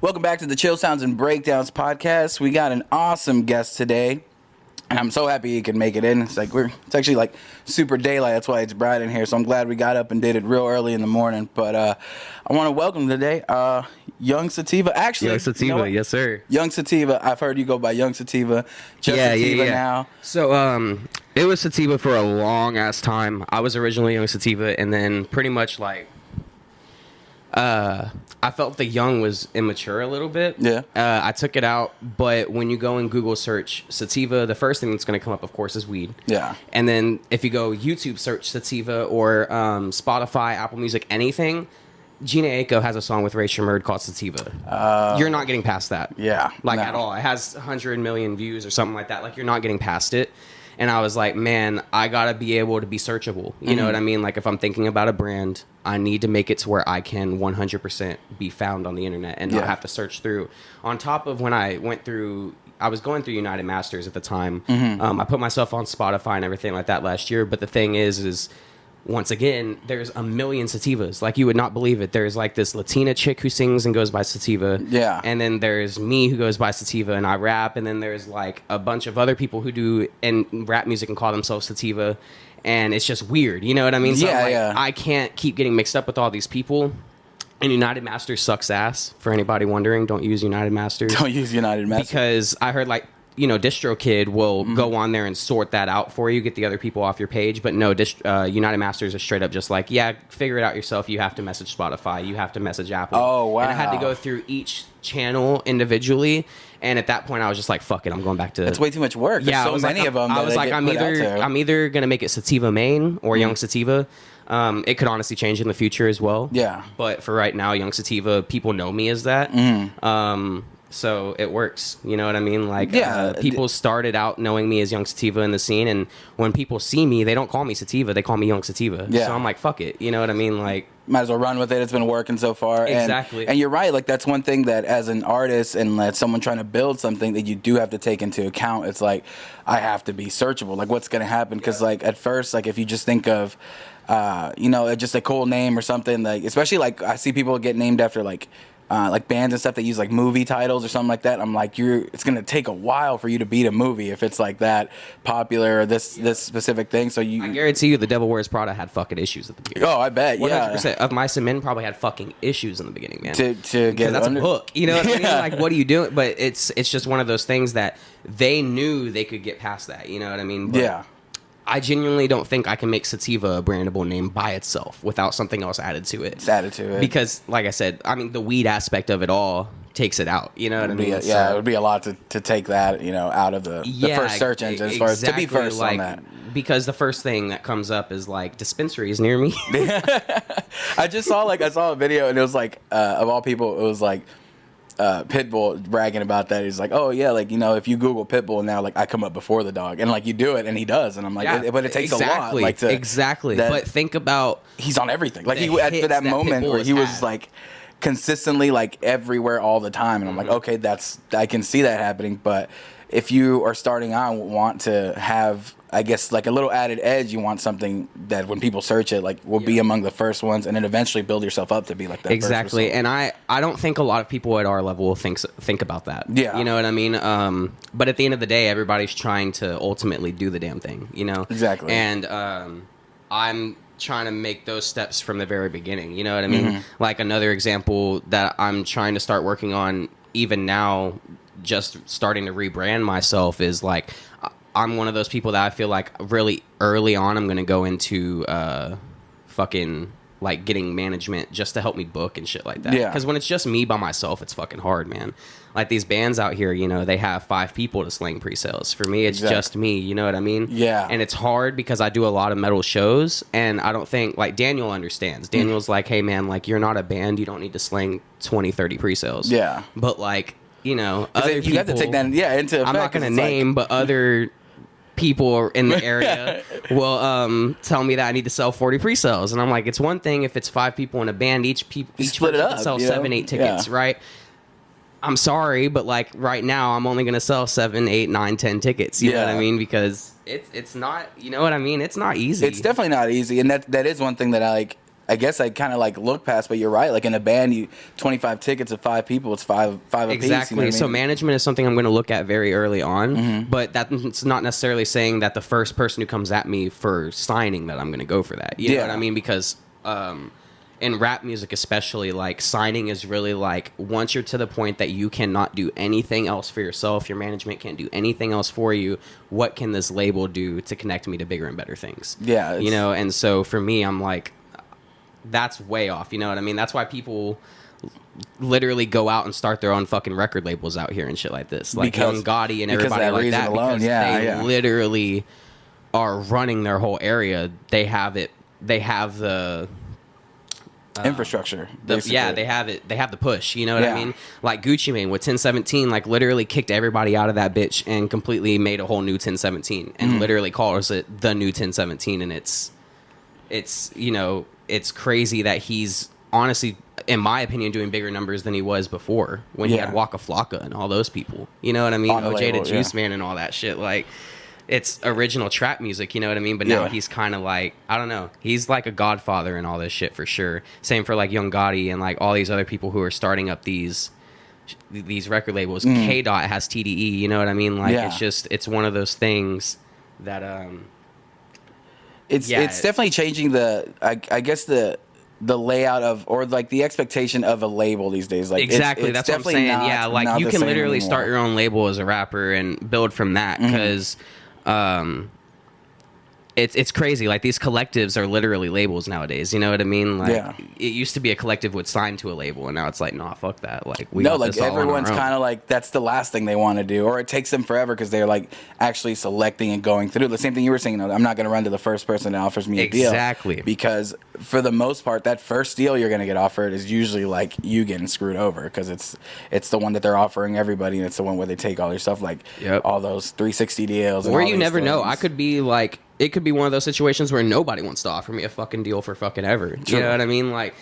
Welcome back to the Chill Sounds and Breakdowns podcast. We got an awesome guest today, and I'm so happy he could make it in. It's actually like super daylight. That's why it's bright in here. So I'm glad we got up and did it real early in the morning. But I want to welcome today Yung Sativa. Actually, Yung Sativa, yes sir. Yung Sativa. I've heard you go by Yung Sativa. Sativa now. So it was Sativa for a long ass time. I was originally Yung Sativa, and then pretty much like I felt the Young was immature a little bit. Yeah. I took it out, but when you go and Google search Sativa, the first thing that's going to come up, of course, is weed. Yeah. And then if you go YouTube search Sativa or Spotify, Apple Music, anything, Gina Aiko has a song with Ray Shermerd called Sativa. You're not getting past that. Yeah. At all. It has 100 million views or something like that. Like, you're not getting past it. And I was like, man, I got to be able to be searchable. You know what I mean? Like, if I'm thinking about a brand, I need to make it to where I can 100% be found on the internet and not have to search through. On top of when I was going through United Masters at the time. I put myself on Spotify and everything like that last year. But the thing is once again, there's a million Sativas. Like, you would not believe it. There's like this Latina chick who sings and goes by Sativa. Yeah. And then there's me who goes by Sativa and I rap. And then there's like a bunch of other people who do rap music and call themselves Sativa. And it's just weird. You know what I mean? So I can't keep getting mixed up with all these people. And United Masters sucks ass. For anybody wondering, don't use United Masters. Don't use United Masters. Because I heard like, DistroKid will go on there and sort that out for you, get the other people off your page. But no, United Masters is straight up just like, figure it out yourself. You have to message Spotify. You have to message Apple. Oh, wow. And I had to go through each channel individually. And at that point, I was just like, fuck it, I'm going back to... It's way too much work. There's so many of them. I was like, I'm either going to make it Sativa Main or Yung Sativa. It could honestly change in the future as well. Yeah. But for right now, Yung Sativa, people know me as that. So it works. You know what I mean? Like, people started out knowing me as Yung Sativa in the scene, and when people see me, they don't call me Sativa, they call me Yung Sativa. Yeah. So I'm like, fuck it. You know what I mean? Like, might as well run with it. It's been working so far. Exactly. And you're right. Like, that's one thing that as an artist and as someone trying to build something that you do have to take into account. It's like, I have to be searchable. Like, what's going to happen? Because, like, at first, like, if you just think of, just a cool name or something, like, especially, like, I see people get named after, like bands and stuff that use like movie titles or something like that. I'm like, it's gonna take a while for you to beat a movie if it's like that popular or this specific thing. So I guarantee you, The Devil Wears Prada had fucking issues at the beginning. Oh, I bet. 100% of Mice and Men probably had fucking issues in the beginning, man. To get that's a book. You know what I mean? Like, what are you doing? But it's just one of those things that they knew they could get past that. You know what I mean? But I genuinely don't think I can make Sativa a brandable name by itself without something else added to it. It's added to it. Because, like I said, I mean, the weed aspect of it all takes it out. You know what I mean? It would be a lot to take that, out of the first search engine as far as to be first on that. Because the first thing that comes up is, like, dispensaries near me. I saw a video, and it was like, of all people, it was like, Pitbull bragging about that. He's like, oh yeah, like, if you Google Pitbull now, like, I come up before the dog, and like you do it, and he does, and I'm like, but it takes a lot, like, but think about, he's on everything, like, he at that moment where he was like consistently like everywhere all the time, and I'm like, okay, I can see that happening. But if you are starting out and want to have, I guess, like a little added edge, you want something that when people search it, like, will be among the first ones, and then eventually build yourself up to be like that. Exactly. And I don't think a lot of people at our level will think about that. Yeah. You know what I mean? But at the end of the day, everybody's trying to ultimately do the damn thing, Exactly. And I'm trying to make those steps from the very beginning. You know what I mean? Like, another example that I'm trying to start working on even now, just starting to rebrand myself, is like, I'm one of those people that I feel like really early on I'm going to go into fucking like getting management just to help me book and shit like that. Yeah. Because when it's just me by myself, it's fucking hard, man. Like, these bands out here, they have 5 people to sling pre-sales. For me, it's just me, you know what I mean? Yeah. And it's hard because I do a lot of metal shows, and I don't think, like, Daniel understands. Daniel's like, hey, man, like, you're not a band. You don't need to sling 20, 30 pre-sales. Yeah. But, like, other you people, have to take that into effect. I'm not going to name, but other people in the area will tell me that I need to sell 40 pre-sales, and I'm like, it's one thing if it's 5 people in a band, each split it up, sell 7, 8 tickets, right? I'm sorry, but like right now, I'm only gonna sell 7, 8, 9, 10 tickets. You know what I mean? Because it's not, you know what I mean? It's not easy. It's definitely not easy, and that is one thing that I I guess I kind of like look past, but you're right. Like in a band, 25 tickets of 5 people, it's five apiece. Exactly. You know what I So mean? management is something I'm going to look at very early on, but that's not necessarily saying that the first person who comes at me for signing that I'm going to go for that. You know what I mean? Because in rap music especially, like signing is really like once you're to the point that you cannot do anything else for yourself, your management can't do anything else for you, what can this label do to connect me to bigger and better things? Yeah. You know, and so for me, I'm like, that's way off. You know what I mean? That's why people literally go out and start their own fucking record labels out here and shit like this. Like Young Gotti and everybody like that. Alone. Because they literally are running their whole area. They have the infrastructure. they have it. They have the push. You know what I mean? Like Gucci Mane with 1017, like literally kicked everybody out of that bitch and completely made a whole new 1017 and literally calls it the new 1017. And it's you know, it's crazy that he's honestly, in my opinion, doing bigger numbers than he was before when he had Waka Flocka and all those people. You know what I mean? OJ the Juice Man and all that shit. Like, it's original trap music, you know what I mean? But now he's kind of like, I don't know. He's like a godfather in all this shit for sure. Same for like Young Gotti and like all these other people who are starting up these record labels. K-Dot has TDE, you know what I mean? Like it's one of those things that it's definitely changing I guess the layout of, or like the expectation of a label these days. Like exactly, it's that's what I'm saying. Like you can literally start your own label as a rapper and build from that because it's crazy. Like these collectives are literally labels nowadays. You know what I mean? Like it used to be a collective would sign to a label, and now it's like, nah, fuck that. Like everyone's kind of like that's the last thing they want to do, or it takes them forever because they're like actually selecting and going through the same thing you were saying. I'm not going to run to the first person that offers me a deal. Exactly. Because for the most part, that first deal you're going to get offered is usually like you getting screwed over because it's the one that they're offering everybody, and it's the one where they take all your stuff, like all those 360 deals. Or you never know. I could be like. It could be one of those situations where nobody wants to offer me a fucking deal for fucking ever. You know what I mean? Like,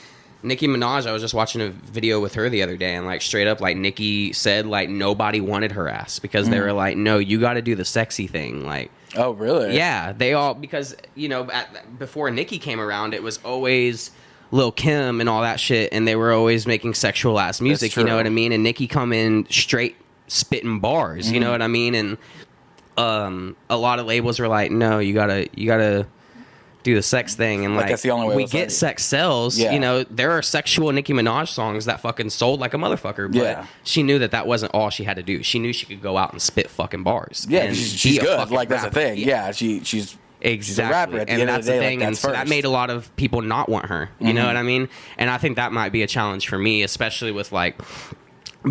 Nicki Minaj, I was just watching a video with her the other day, and like straight up, like Nicki said, like nobody wanted her ass because they were like, no, you got to do the sexy thing. Like, oh really? Yeah, they all, because you know, before Nicki came around, it was always Lil' Kim and all that shit, and they were always making sexual ass music. You know what I mean? And Nicki come in straight spitting bars. You know what I mean? And a lot of labels were like, no, you gotta do the sex thing, and like that's the only way we get sex sells. You know, there are sexual Nicki Minaj songs that fucking sold like a motherfucker, but she knew that wasn't all she had to do. She knew she could go out and spit fucking bars. Yeah, and she's good. Like that's rapper. the thing. Yeah, she's exactly. She's a rapper at the end that's of the day. The thing, like, and so that made a lot of people not want her. You know what I mean? And I think that might be a challenge for me, especially with like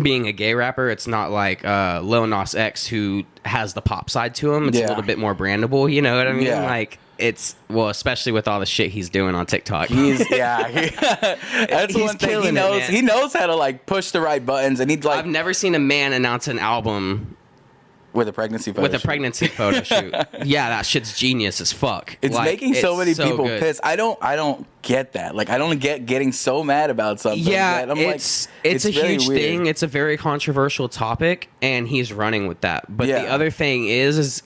being a gay rapper. It's not like Lil Nas X who has the pop side to him. It's a little bit more brandable. You know what I mean? Like it's especially with all the shit he's doing on TikTok. That's one thing he knows how to like push the right buttons, and he'd like. I've never seen a man announce an album with a pregnancy photo shoot. Yeah, that shit's genius as fuck. It's like, making so many people pissed. I don't get that. Like I don't get getting so mad about something. Yeah, I'm it's a huge thing. It's a very controversial topic, and he's running with that. But the other thing is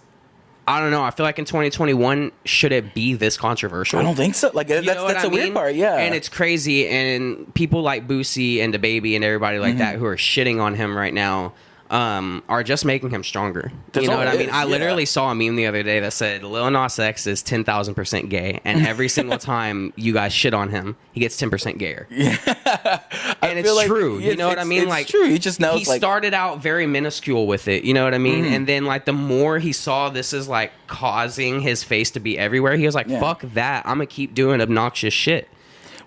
I don't know. I feel like in 2021, should it be this controversial? I don't think so. Like that's a weird part. Yeah, and it's crazy. And people like Boosie and DaBaby and everybody like that who are shitting on him right now. Are just making him stronger. You know what I mean? I literally saw a meme the other day that said Lil Nas X is 10,000% gay, and every single time you guys shit on him, he gets 10% gayer. Yeah, and it's true. You know what I mean? Like, true. He just knows. He started out very minuscule with it. You know what I mean? And then like the more he saw this is like causing his face to be everywhere, he was like, "Fuck that! I'm gonna keep doing obnoxious shit."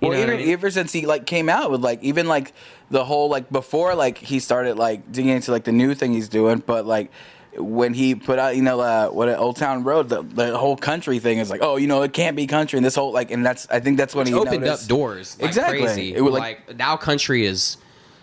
Well, ever since he like came out with like even like the whole like before like he started like digging into like the new thing he's doing, but like when he put out what Old Town Road, the whole country thing is like, oh, it can't be country, and this whole like, and I think that's when he opened noticed. up doors like exactly. Crazy. It was like now country is,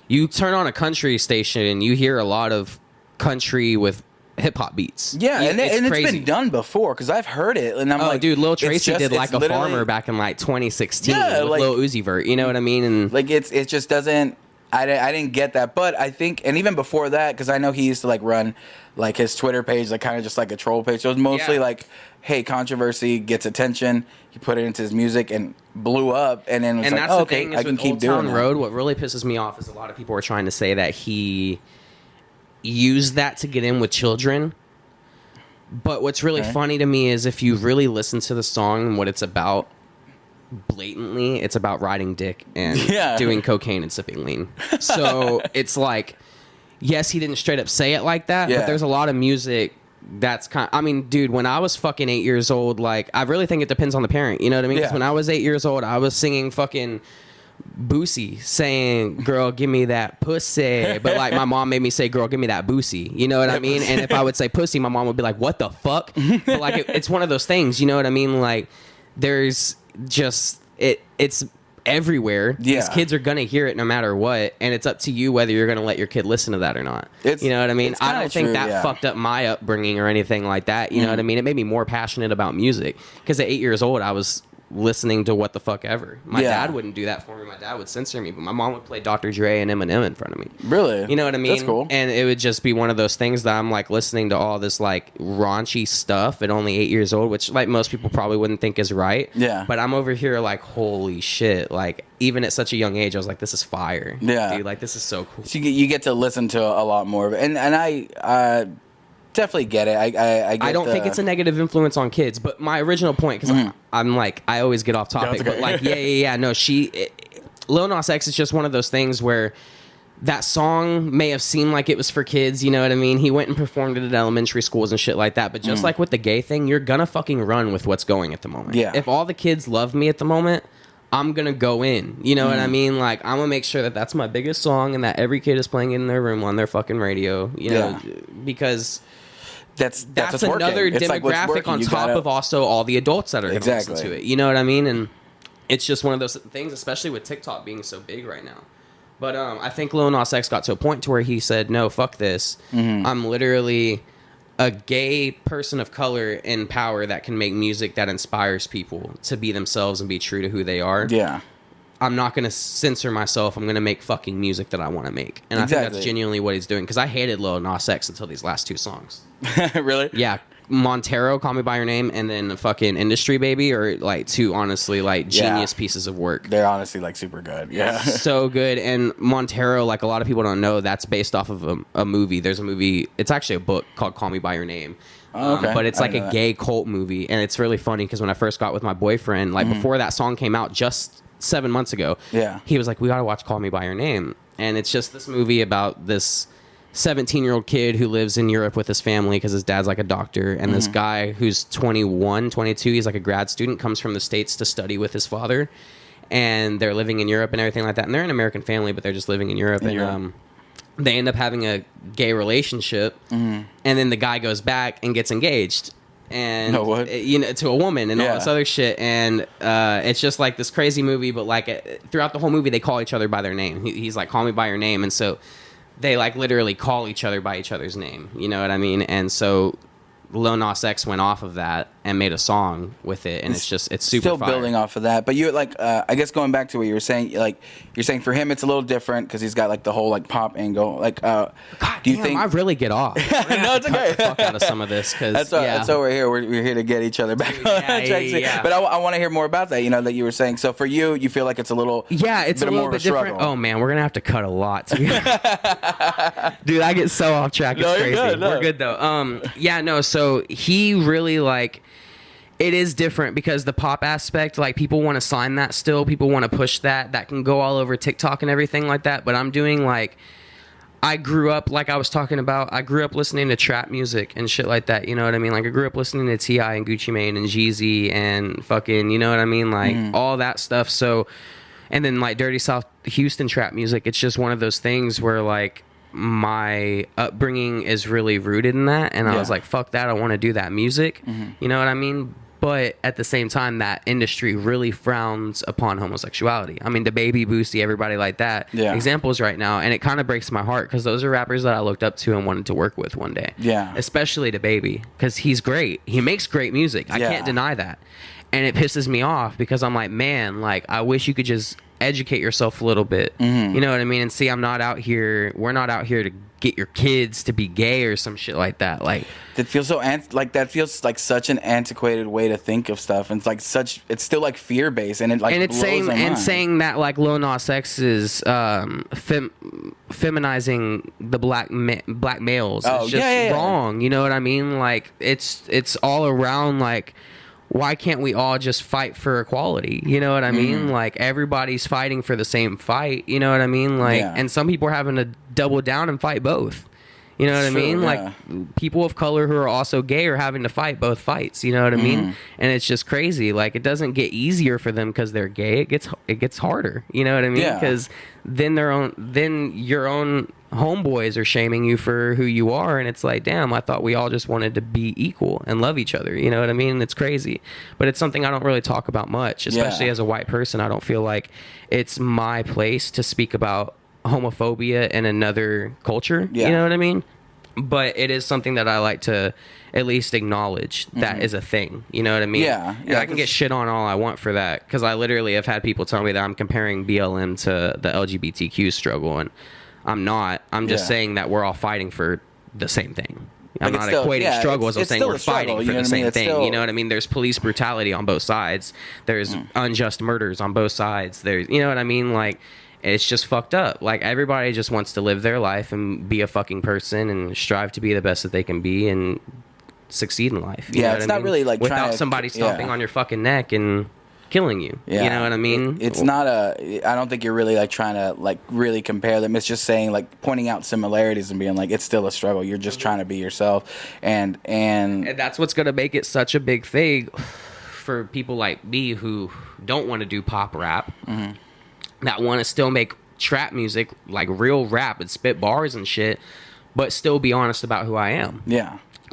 you turn on a country station and you hear a lot of country with hip hop beats. Yeah, and it's been done before because I've heard it, and I'm like, dude, Lil Tracy did like a farmer back in like 2016 with like, Lil Uzi Vert. You know what I mean? And like it just doesn't. I didn't get that, but I think, and even before that, because I know he used to like run like his Twitter page, like kind of just like a troll page. So it was mostly like, hey, controversy gets attention. he put it into his music and blew up, and then was And like, that's oh, the okay, thing is I can with keep Old doing Town that. Road, what really pisses me off is a lot of people are trying to say that he used that to get in with children. But what's really funny to me is if you really listen to the song and what it's about, blatantly, it's about riding dick and doing cocaine and sipping lean. So it's like, yes, he didn't straight up say it like that, but there's a lot of music that's kind of, I mean, dude, when I was fucking 8 years old, like, I really think it depends on the parent, you know what I mean? Because when I was 8 years old, I was singing fucking Boosie, saying, girl, give me that pussy. But, like, my mom made me say, girl, give me that Boosie. You know what I mean? And if I would say pussy, my mom would be like, what the fuck? But, like, it's one of those things, you know what I mean? Like, there's just, it's everywhere. These kids are going to hear it no matter what. And it's up to you whether you're going to let your kid listen to that or not. You know what I mean? I don't think that fucked up my upbringing or anything like that. You know what I mean? It made me more passionate about music. Because at 8 years old, I was listening to what the fuck ever. My dad wouldn't do that for me. My dad would censor me, but my mom would play Dr. Dre and Eminem in front of me. Really? You know what I mean? That's cool. And it would just be one of those things that I'm like listening to all this like raunchy stuff at only 8 years old, which like most people probably wouldn't think is right. Yeah. But I'm over here like, holy shit. Like even at such a young age, I was like, this is fire. Yeah. Dude, like this is so cool. So you get to listen to a lot more of it. And I definitely get it. I don't think it's a negative influence on kids, but my original point, because I'm like, I always get off topic, but like, no, Lil Nas X is just one of those things where that song may have seemed like it was for kids, you know what I mean? He went and performed it at elementary schools and shit like that, but just like with the gay thing, you're gonna fucking run with what's going at the moment. Yeah. If all the kids love me at the moment, I'm gonna go in, you know what I mean? Like, I'm gonna make sure that that's my biggest song and that every kid is playing it in their room on their fucking radio, you know, because that's another demographic on top of also all the adults that are going to listen to it. You know what I mean? And it's just one of those things, especially with TikTok being so big right now. But I think Lil Nas X got to a point to where he said, no, fuck this. I'm literally a gay person of color in power that can make music that inspires people to be themselves and be true to who they are. Yeah. I'm not going to censor myself. I'm going to make fucking music that I want to make. And I think that's genuinely what he's doing. Because I hated Lil Nas X until these last two songs. Really? Yeah. Montero, Call Me By Your Name, and then fucking Industry Baby are like two honestly like genius pieces of work. They're honestly like super good. Yeah. So good. And Montero, like a lot of people don't know, that's based off of a movie. There's a movie, it's actually a book called Call Me By Your Name. But it's like a gay cult movie. And it's really funny because when I first got with my boyfriend, like before that song came out just 7 months ago, he was like, we gotta watch Call Me By Your Name. And it's just this movie about this 17-year-old kid who lives in Europe with his family because his dad's like a doctor, and this guy who's 21, 22, he's like a grad student, comes from the States to study with his father, and they're living in Europe and everything like that, and they're an American family, but they're just living in Europe, they end up having a gay relationship, and then the guy goes back and gets engaged. And you know, to a woman and all this other shit, and it's just like this crazy movie. But like throughout the whole movie, they call each other by their name. He's like, "Call me by your name," and so they like literally call each other by each other's name. You know what I mean? And so Lil Nas X went off of that and made a song with it, and it's super still fire. Building off of that. But you like, I guess going back to what you were saying, like you're saying for him it's a little different because he's got like the whole like pop angle. Like, God, do you think I really get off? No, it's okay. Cut the fuck out of some of this because that's why we're here. We're here to get each other back on track. But I want to hear more about that. You know, that you were saying. So for you feel like it's a little it's a little bit different. Oh man, we're gonna have to cut a lot. Dude, I get so off track. It's crazy. Good, no. We're good though. So he really like. It is different because the pop aspect, like people want to sign that still. People want to push that. That can go all over TikTok and everything like that. But I'm doing like, I grew up, like I was talking about, I grew up listening to trap music and shit like that. You know what I mean? Like I grew up listening to T.I. and Gucci Mane and Jeezy and fucking, you know what I mean? Like all that stuff. So, and then like Dirty South Houston trap music. It's just one of those things where like, my upbringing is really rooted in that, and I was like, fuck that, I want to do that music. You know what I mean? But at the same time, that industry really frowns upon homosexuality. I mean, the Baby, Boosie, everybody like that, examples right now, and it kind of breaks my heart because those are rappers that I looked up to and wanted to work with one day. Especially the Baby, because he's great. He makes great music. I can't deny that. And it pisses me off because I'm like, man, like, I wish you could just educate yourself a little bit. You know what I mean? And see, we're not out here to get your kids to be gay or some shit like that. Like, that feels so that feels like such an antiquated way to think of stuff, and it's still like fear based, and it's saying that like Lil Nas X is feminizing the black males. It's just wrong. You know what I mean? Like, it's all around like, why can't we all just fight for equality? You know what I mean? Like, everybody's fighting for the same fight. You know what I mean? Like, and some people are having to double down and fight both. You know what I mean? Yeah. Like, people of color who are also gay are having to fight both fights. You know what I mean? And it's just crazy. Like, it doesn't get easier for them because they're gay. It gets harder. You know what I mean? Because then your own homeboys are shaming you for who you are, and it's like, damn, I thought we all just wanted to be equal and love each other. You know what I mean? It's crazy, but it's something I don't really talk about much, especially as a white person. I don't feel like it's my place to speak about homophobia in another culture. You know what I mean? But it is something that I like to at least acknowledge that is a thing. You know what I mean? And I can get shit on all I want for that, because I literally have had people tell me that I'm comparing BLM to the LGBTQ struggle, and I'm not. I'm just saying that we're all fighting for the same thing. I'm not equating struggles. I'm saying we're fighting for the same thing. You know what I mean? There's police brutality on both sides. There's unjust murders on both sides. There's, you know what I mean? Like, it's just fucked up. Like, everybody just wants to live their life and be a fucking person and strive to be the best that they can be and succeed in life. You know it's not really like without somebody stomping on your fucking neck and killing you. You know what I mean? It's not I don't think you're really like trying to like really compare them. It's just saying, like, pointing out similarities and being like, it's still a struggle. You're just trying to be yourself, and that's what's gonna make it such a big thing for people like me who don't want to do pop rap, that want to still make trap music, like real rap and spit bars and shit, but still be honest about who I am.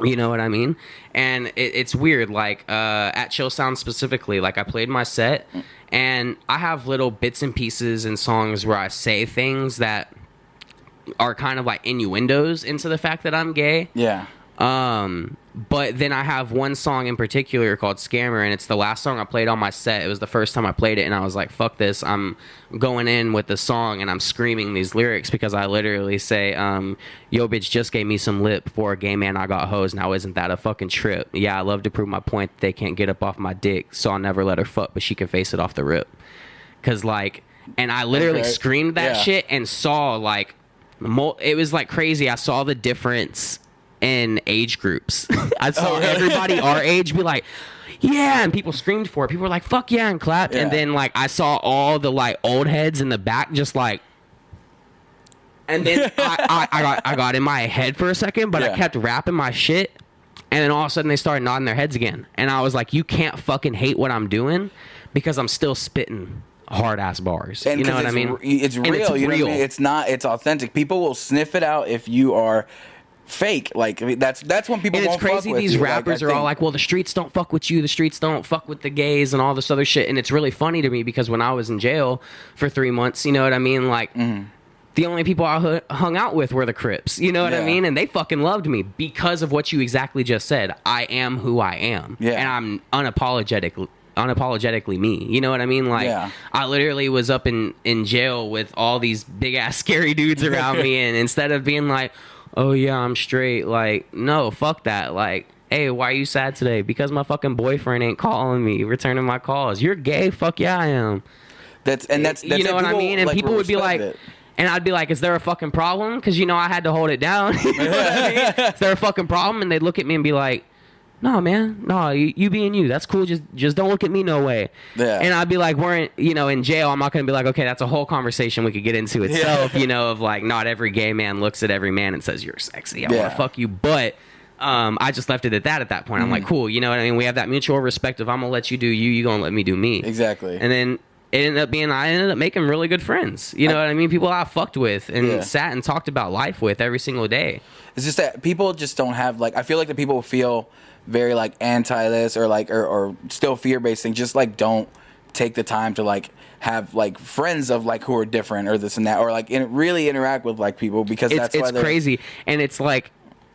You know what I mean? And it's weird. Like, at Chill Sound specifically, like, I played my set, and I have little bits and pieces in songs where I say things that are kind of like innuendos into the fact that I'm gay. But then I have one song in particular called Scammer, and it's the last song I played on my set. It was the first time I played it, and I was like, fuck this. I'm going in with the song, and I'm screaming these lyrics, because I literally say, yo, bitch just gave me some lip. For a gay man, I got hoes. Now isn't that a fucking trip? Yeah, I love to prove my point that they can't get up off my dick, so I'll never let her fuck, but she can face it off the rip. Because, like, and I literally screamed that shit and saw, like, it was, like, crazy. I saw the difference in age groups. I saw everybody our age be like, yeah, and people screamed for it. People were like, fuck yeah, and clapped. And then, like, I saw all the, like, old heads in the back just like, and then I got in my head for a second, but I kept rapping my shit, and then all of a sudden they started nodding their heads again, and I was like, you can't fucking hate what I'm doing, because I'm still spitting hard ass bars. And you know what I mean? It's real. It's real. You know what I mean? It's authentic. People will sniff it out if you are fake. Like, I mean, that's when people won't fuck with you. And it's crazy, these rappers are all like, well, the streets don't fuck with you, the streets don't fuck with the gays, and all this other shit. And it's really funny to me, because when I was in jail for 3 months, you know what I mean, like, the only people I hung out with were the Crips, you know what I mean, and they fucking loved me because of what you exactly just said. I am who I am, and I'm unapologetically me, you know what I mean? Like, I literally was up in jail with all these big ass scary dudes around me, and instead of being like, oh yeah, I'm straight, like, no, fuck that. Like, hey, why are you sad today? Because my fucking boyfriend ain't calling me, returning my calls. You're gay? Fuck yeah, I am. That's you know what I mean? And like, people would be like, and I'd be like, is there a fucking problem? Because, you know, I had to hold it down. You know what I mean? Is there a fucking problem? And they'd look at me and be like, no, man, no, you being you, that's cool, just don't look at me no way. And I'd be like, we're in jail. I'm not gonna be like, okay, that's a whole conversation we could get into itself, you know, of like, not every gay man looks at every man and says, you're sexy, I wanna fuck you. But I just left it at that point. I'm like, cool, you know what I mean? We have that mutual respect of, I'm gonna let you do you gonna let me do me. Exactly. And then I ended up making really good friends. You know what I mean? People I fucked with and sat and talked about life with every single day. It's just that people just don't have, like, I feel like the people feel very, like, anti this, or like, or still fear based thing, just like don't take the time to, like, have, like, friends of, like, who are different or this and that, or like really interact with, like, people, because it's crazy. And it's like,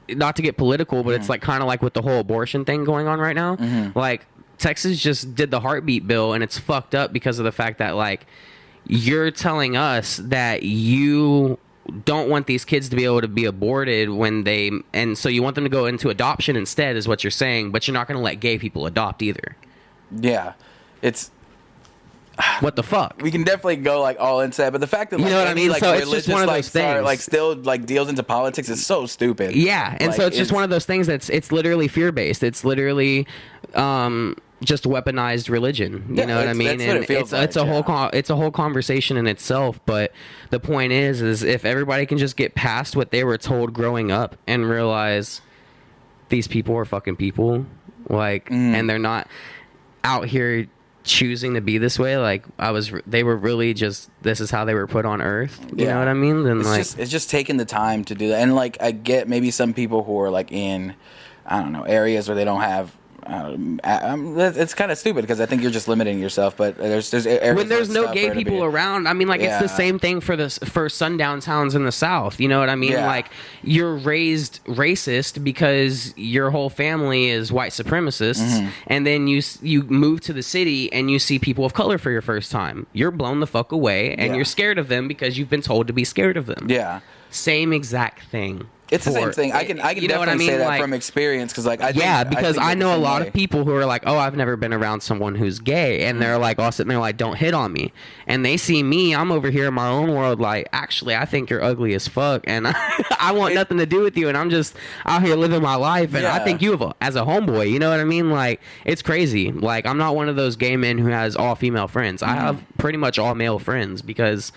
not to get political, but it's like kind of like with the whole abortion thing going on right now. Like, Texas just did the heartbeat bill, and it's fucked up because of the fact that, like, you're telling us that you don't want these kids to be able to be aborted and so you want them to go into adoption instead, is what you're saying, but you're not going to let gay people adopt either. Yeah, it's what the fuck. We can definitely go like all into that, but the fact that, like, you know what I mean, like, so it's just one of those things, like still like deals into politics is so stupid. Yeah, and like, so it's just one of those things it's literally fear based. It's literally just weaponized religion. You know what I mean? That's what it feels like, it's a whole conversation in itself. But the point is if everybody can just get past what they were told growing up and realize these people are fucking people, like, and they're not out here choosing to be this way. Like they were really just, this is how they were put on earth. You know what I mean? Then it's just taking the time to do that. And like, I get maybe some people who are like in, I don't know, areas where they don't have. It's kind of stupid because I think you're just limiting yourself. But there's when there's no gay people around. I mean, like, it's the same thing for sundown towns in the South. You know what I mean? Like, you're raised racist because your whole family is white supremacists, and then you move to the city and you see people of color for your first time. You're blown the fuck away, and you're scared of them because you've been told to be scared of them. Yeah, same exact thing. It's the same thing. I can definitely say that from experience because like I know a lot of people who are like, oh, I've never been around someone who's gay, and they're like all sitting there like, don't hit on me, and they see me, I'm over here in my own world like, actually I think you're ugly as fuck, and I want nothing to do with you, and I'm just out here living my life, and I think you as a homeboy. You know what I mean? Like, it's crazy. Like, I'm not one of those gay men who has all female friends. I have pretty much all male friends because.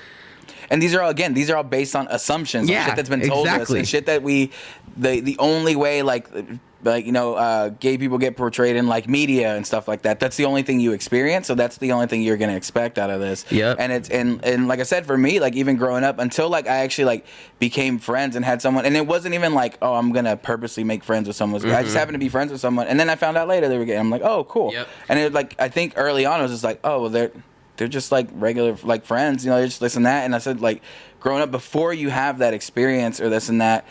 And these are all based on assumptions, shit that's been told to us, and shit that the only way like you know, gay people get portrayed in like media and stuff like that. That's the only thing you experience, so that's the only thing you're gonna expect out of this. Yeah. And it's and like I said, for me, like even growing up, until like I actually like became friends and had someone, and it wasn't even like, oh, I'm gonna purposely make friends with someone. I just happened to be friends with someone, and then I found out later they were gay. I'm like, oh, cool. Yep. And it like, I think early on it was just like, oh, well, they're just like regular like friends, you know, they're just this and that. And I said, like, growing up, before you have that experience or this and that,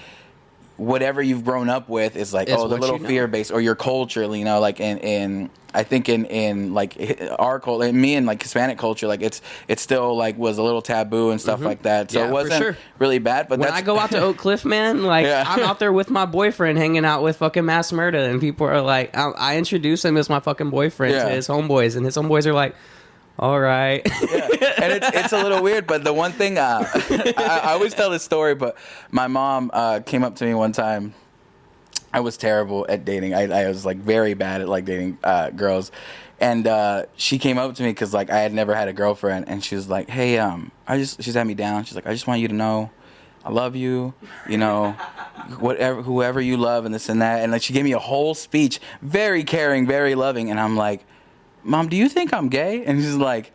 whatever you've grown up with is like, oh, the little fear based, or your culture, you know, like in I think in like our culture, and me and like Hispanic culture, like it's still like was a little taboo and stuff like that. So it wasn't really bad. But when I go out to Oak Cliff, man, like I'm out there with my boyfriend hanging out with fucking Mass Murda, and people are like, I introduce him as my fucking boyfriend to his homeboys, and his homeboys are like, all right. And it's a little weird, but the one thing I always tell this story, but my mom came up to me one time. I was terrible at dating. I was like very bad at like dating girls, and she came up to me because like I had never had a girlfriend, and she was like, "Hey, she sat me down. She's like, I just want you to know, I love you. You know, whoever you love, and this and that." And like she gave me a whole speech, very caring, very loving, and I'm like, Mom, do you think I'm gay? And she's like,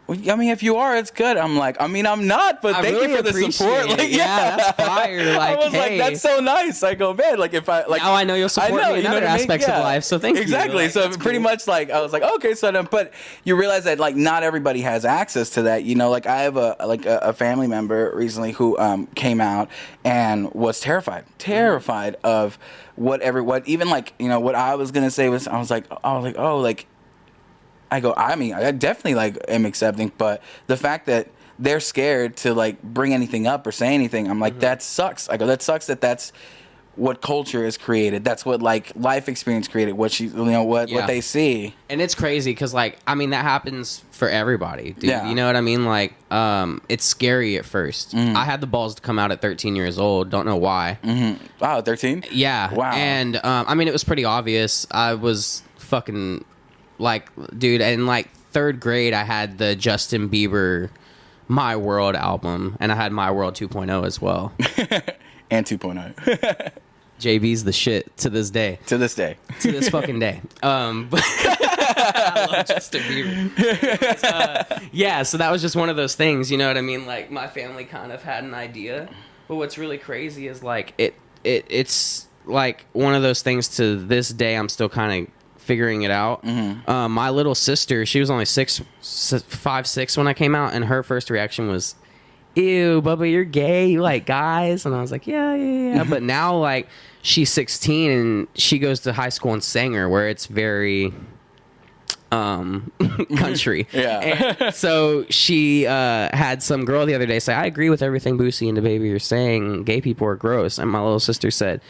I mean, if you are, it's good. I'm like, I mean, I'm not, but thank you for the support. Like, that's fire. Like, I was like, that's so nice. I go, man, like if I like, now I know you'll support me in other aspects of life. So thank you. Exactly. Like, so pretty much like I was like, okay, so then, but you realize that like not everybody has access to that. You know, like I have a family member recently who came out and was terrified of what even like, you know, what I was gonna say was, I was like, I go, I mean, I definitely like am accepting, but the fact that they're scared to like bring anything up or say anything, I'm like, that sucks. I go, that sucks that's what culture has created. That's what like life experience created. What what they see. And it's crazy because like, I mean, that happens for everybody, dude. Yeah. You know what I mean? Like, it's scary at first. I had the balls to come out at 13 years old. Don't know why. Wow, 13? Yeah. Wow. And I mean, it was pretty obvious. I was fucking. Like, dude, in like third grade, I had the Justin Bieber My World album, and I had My World 2.0 as well. And 2.0. JB's the shit to this day. To this day. To this fucking day. But I love Justin Bieber. Yeah, so that was just one of those things, you know what I mean? Like, my family kind of had an idea. But what's really crazy is, like, it's like one of those things to this day I'm still kind of figuring it out. My little sister, she was only 5, 6 when I came out, and her first reaction was, ew, Bubba, you're gay, you like guys? And I was like, yeah. But now, like, she's 16 and she goes to high school in Sanger, where it's very country. Yeah. And so she had some girl the other day say, I agree with everything Boosie and the baby are saying. Gay people are gross. And my little sister said,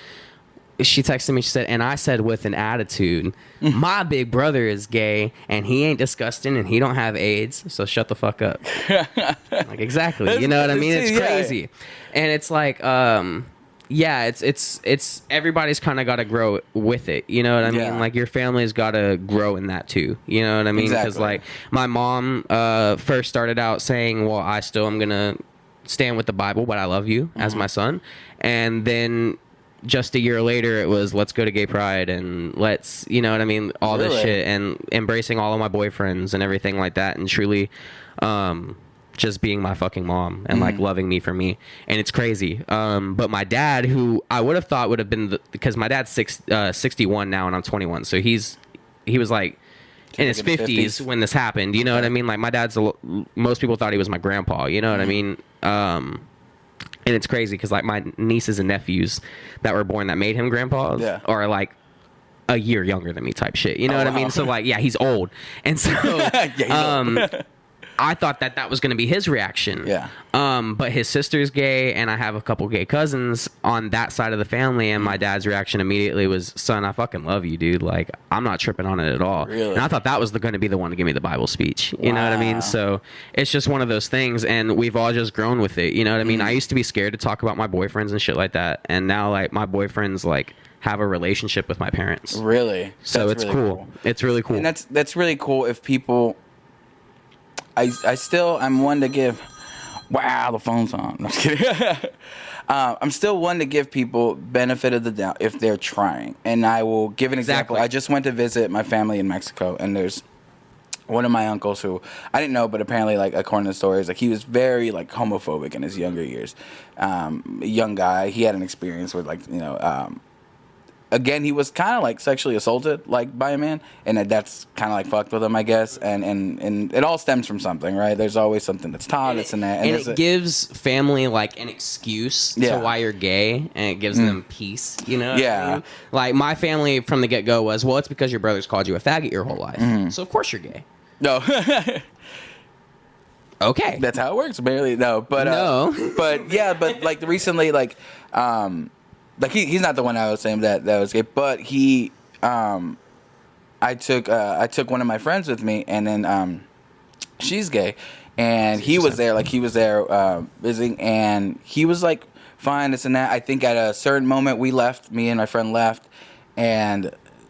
she texted me, she said, and I said with an attitude, my big brother is gay and he ain't disgusting and he don't have AIDS, so shut the fuck up. Like, exactly. You know what I mean? It's crazy. And it's like, yeah, it's everybody's kind of got to grow with it. You know what I mean? Like, your family's got to grow in that too. You know what I mean? Because like, my mom first started out saying, well, I still am going to stand with the Bible, but I love you as my son. And then just a year later, it was, let's go to gay pride and let's, you know what I mean? All this shit, and embracing all of my boyfriends and everything like that. And truly, just being my fucking mom and like loving me for me. And it's crazy. But my dad, who I would have thought would have been because my dad's 61 now and I'm 21. So he was like in his 50s when this happened. You know what I mean? Like, my dad's, most people thought he was my grandpa. You know what I mean? And it's crazy because like my nieces and nephews that were born that made him grandpa are like a year younger than me type shit. You know what I mean? So like, yeah, he's old. And so I thought that was going to be his reaction. Yeah. But his sister's gay, and I have a couple gay cousins on that side of the family, and my dad's reaction immediately was, son, I fucking love you, dude. Like, I'm not tripping on it at all. Really? And I thought that was going to be the one to give me the Bible speech. You know what I mean? So it's just one of those things, and we've all just grown with it. You know what I mean? I used to be scared to talk about my boyfriends and shit like that, and now, like, my boyfriends, like, have a relationship with my parents. Really? So it's really cool. It's really cool. And that's really cool if people... I'm one to give... Wow, the phone's on. No, I'm just kidding. I'm still one to give people benefit of the doubt if they're trying. And I will give an example. I just went to visit my family in Mexico, and there's one of my uncles who I didn't know, but apparently, like, according to the stories, like, he was very, like, homophobic in his younger years. Young guy. He had an experience with, like, you know... Again, he was kind of like sexually assaulted, like, by a man, and that's kind of like fucked with him, I guess. And it all stems from something, right? There's always something that's taught, and that, and it gives family like an excuse to why you're gay, and it gives them peace. You know? What I mean? Like, my family from the get go was, well, it's because your brother's called you a faggot your whole life, so of course you're gay. No. Okay, that's how it works. Barely, no, but but yeah, but like recently, like. Like, he's not the one I was saying that was gay, but he, I took one of my friends with me, and then she's gay, and he was there, visiting, and he was like, fine, this and that. I think at a certain moment me and my friend left, and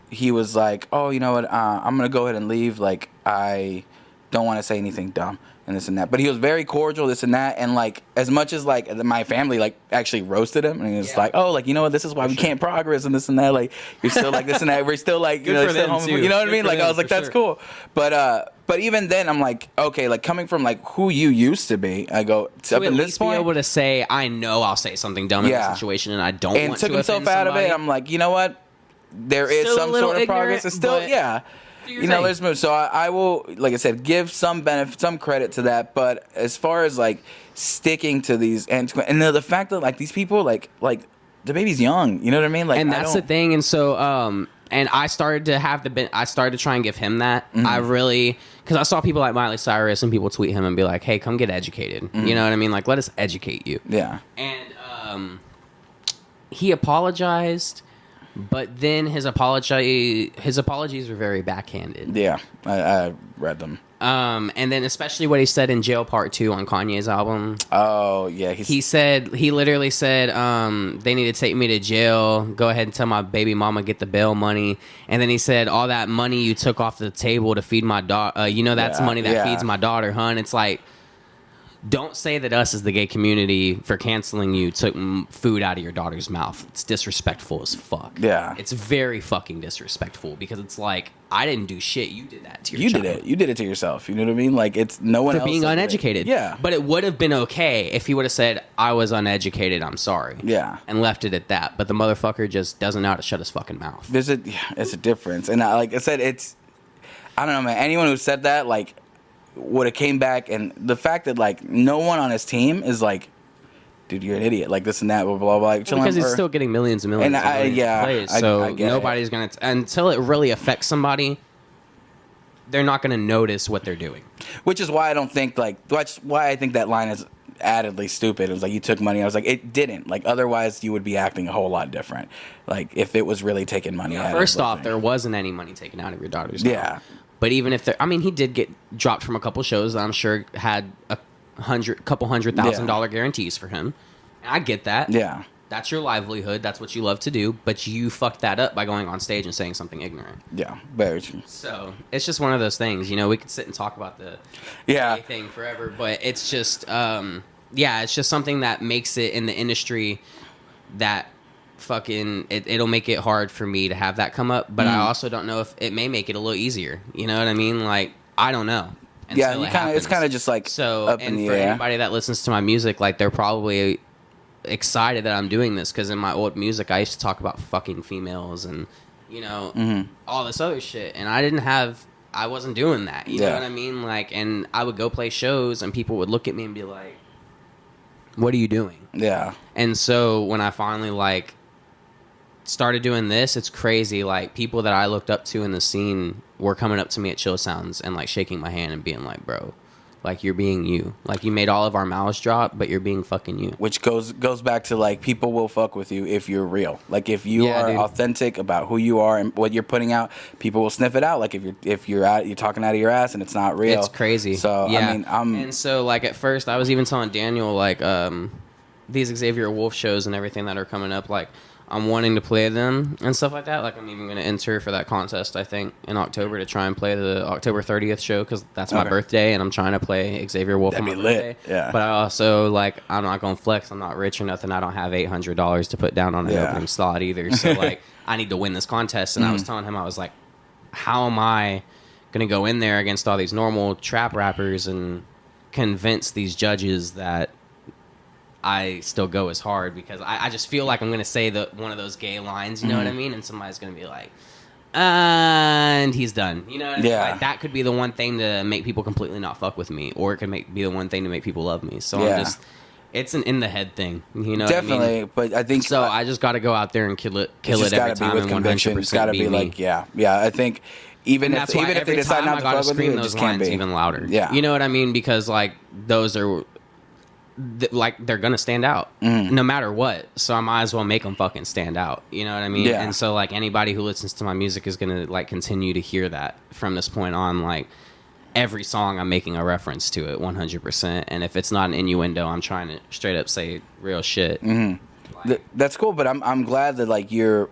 he was like, oh, you know what, I'm gonna go ahead and leave. Like, I don't want to say anything dumb. And this and that, but he was very cordial, this and that, and like, as much as like my family like actually roasted him, and he was like, oh, like, you know what, this is why we can't progress and this and that, like, you're still like this and that, we're still like, you know, still home, you know what I mean? Like, I was like, that's cool, but even then, I'm like, okay, like, coming from like who you used to be, I go to up at this point, be able to say, I know I'll say something dumb in this situation, and I don't want to offend somebody. And took himself out of it. I'm like, you know what, there is some sort of progress. It's still, you know, there's moves. So I will, like I said, give some benefit, some credit to that. But as far as like sticking to these and the fact that like these people like the baby's young, you know what I mean? Like, and that's the thing. And so and I started to I started to try and give him that. I really, because I saw people like Miley Cyrus and people tweet him and be like, hey, come get educated. You know what I mean? Like, let us educate you. Yeah. And he apologized. But then his apologies were very backhanded. Yeah, I read them. And then especially what he said in Jail Part 2 on Kanye's album. Oh, yeah. He literally said, they need to take me to jail. Go ahead and tell my baby mama get the bail money. And then he said, all that money you took off the table to feed my daughter, you know, that's money that feeds my daughter, huh? And it's like, don't say that us as the gay community for canceling you took food out of your daughter's mouth. It's disrespectful as fuck. Yeah. It's very fucking disrespectful because it's like, I didn't do shit. You did that to your child. You did it to yourself. You know what I mean? Like, it's no one else. For being uneducated. Yeah. But it would have been okay if he would have said, I was uneducated, I'm sorry. Yeah. And left it at that. But the motherfucker just doesn't know how to shut his fucking mouth. It's a difference. And like I said, I don't know, man. Anyone who said that, like, would have came back, and the fact that like no one on his team is like, dude, you're an idiot, like this and that, blah blah blah. Like, because he's still getting millions and millions. And of plays, so nobody's gonna until it really affects somebody. they're not going to notice what they're doing. Which is why I don't think why I think that line is addedly stupid. It was like, you took money. I was like, it didn't. Like, otherwise you would be acting a whole lot different. Like, if it was really taking money out of First off, there wasn't any money taken out of your daughter's mouth. Yeah. But even if he did get dropped from a couple shows that I'm sure had couple $100,000 guarantees for him. And I get that. Yeah. That's your livelihood. That's what you love to do. But you fucked that up by going on stage and saying something ignorant. Yeah, very true. So it's just one of those things. You know, we could sit and talk about the thing forever, but it's just, it's just something that makes it in the industry that fucking it'll make it hard for me to have that come up. But I also don't know if it may make it a little easier. You know what I mean? Like, I don't know. Yeah, it's kind of just like up in the air. For anybody that listens to my music, like, they're probably excited that I'm doing this, because in my old music I used to talk about fucking females and, you know, all this other shit, and I wasn't doing that, you know what I mean? Like, and I would go play shows and people would look at me and be like, what are you doing? Yeah. And so when I finally like started doing this, it's crazy. Like, people that I looked up to in the scene were coming up to me at Chill Sounds and like shaking my hand and being like, bro, like, you're being you. Like, you made all of our mouths drop, but you're being fucking you. Which goes back to, like, people will fuck with you if you're real. Like, if you are authentic about who you are and what you're putting out, people will sniff it out. Like, if you're talking out of your ass and it's not real. It's crazy. So, yeah. I mean, and so, like, at first, I was even telling Daniel, like, these Xavier Wolf shows and everything that are coming up, like, I'm wanting to play them and stuff like that. Like, I'm even going to enter for that contest, I think, in October to try and play the October 30th show, because that's my birthday, and I'm trying to play Xavier Wolf on my birthday. Yeah. But I also, like, I'm not going to flex. I'm not rich or nothing. I don't have $800 to put down on an opening slot either. So, like, I need to win this contest. And I was telling him, I was like, how am I going to go in there against all these normal trap rappers and convince these judges that I still go as hard, because I just feel like I'm going to say one of those gay lines, you know what I mean? And somebody's going to be like, and he's done. You know what I mean? Yeah. Like, that could be the one thing to make people completely not fuck with me, or it could be the one thing to make people love me. So it's an in the head thing. You know definitely, what I mean? But I think... So I just got to go out there and kill it every time, and 100% It's got to be me. like, yeah. I think even if they decide not to fuck with you, it just can't be. Even louder. Yeah. You know what I mean? Because, like, those are... like, they're gonna stand out no matter what, so I might as well make them fucking stand out, you know what I mean? And so, like, anybody who listens to my music is gonna, like, continue to hear that from this point on. Like, every song I'm making a reference to it 100%, and if it's not an innuendo, I'm trying to straight up say real shit. Like, that's cool, but I'm glad that, like, you're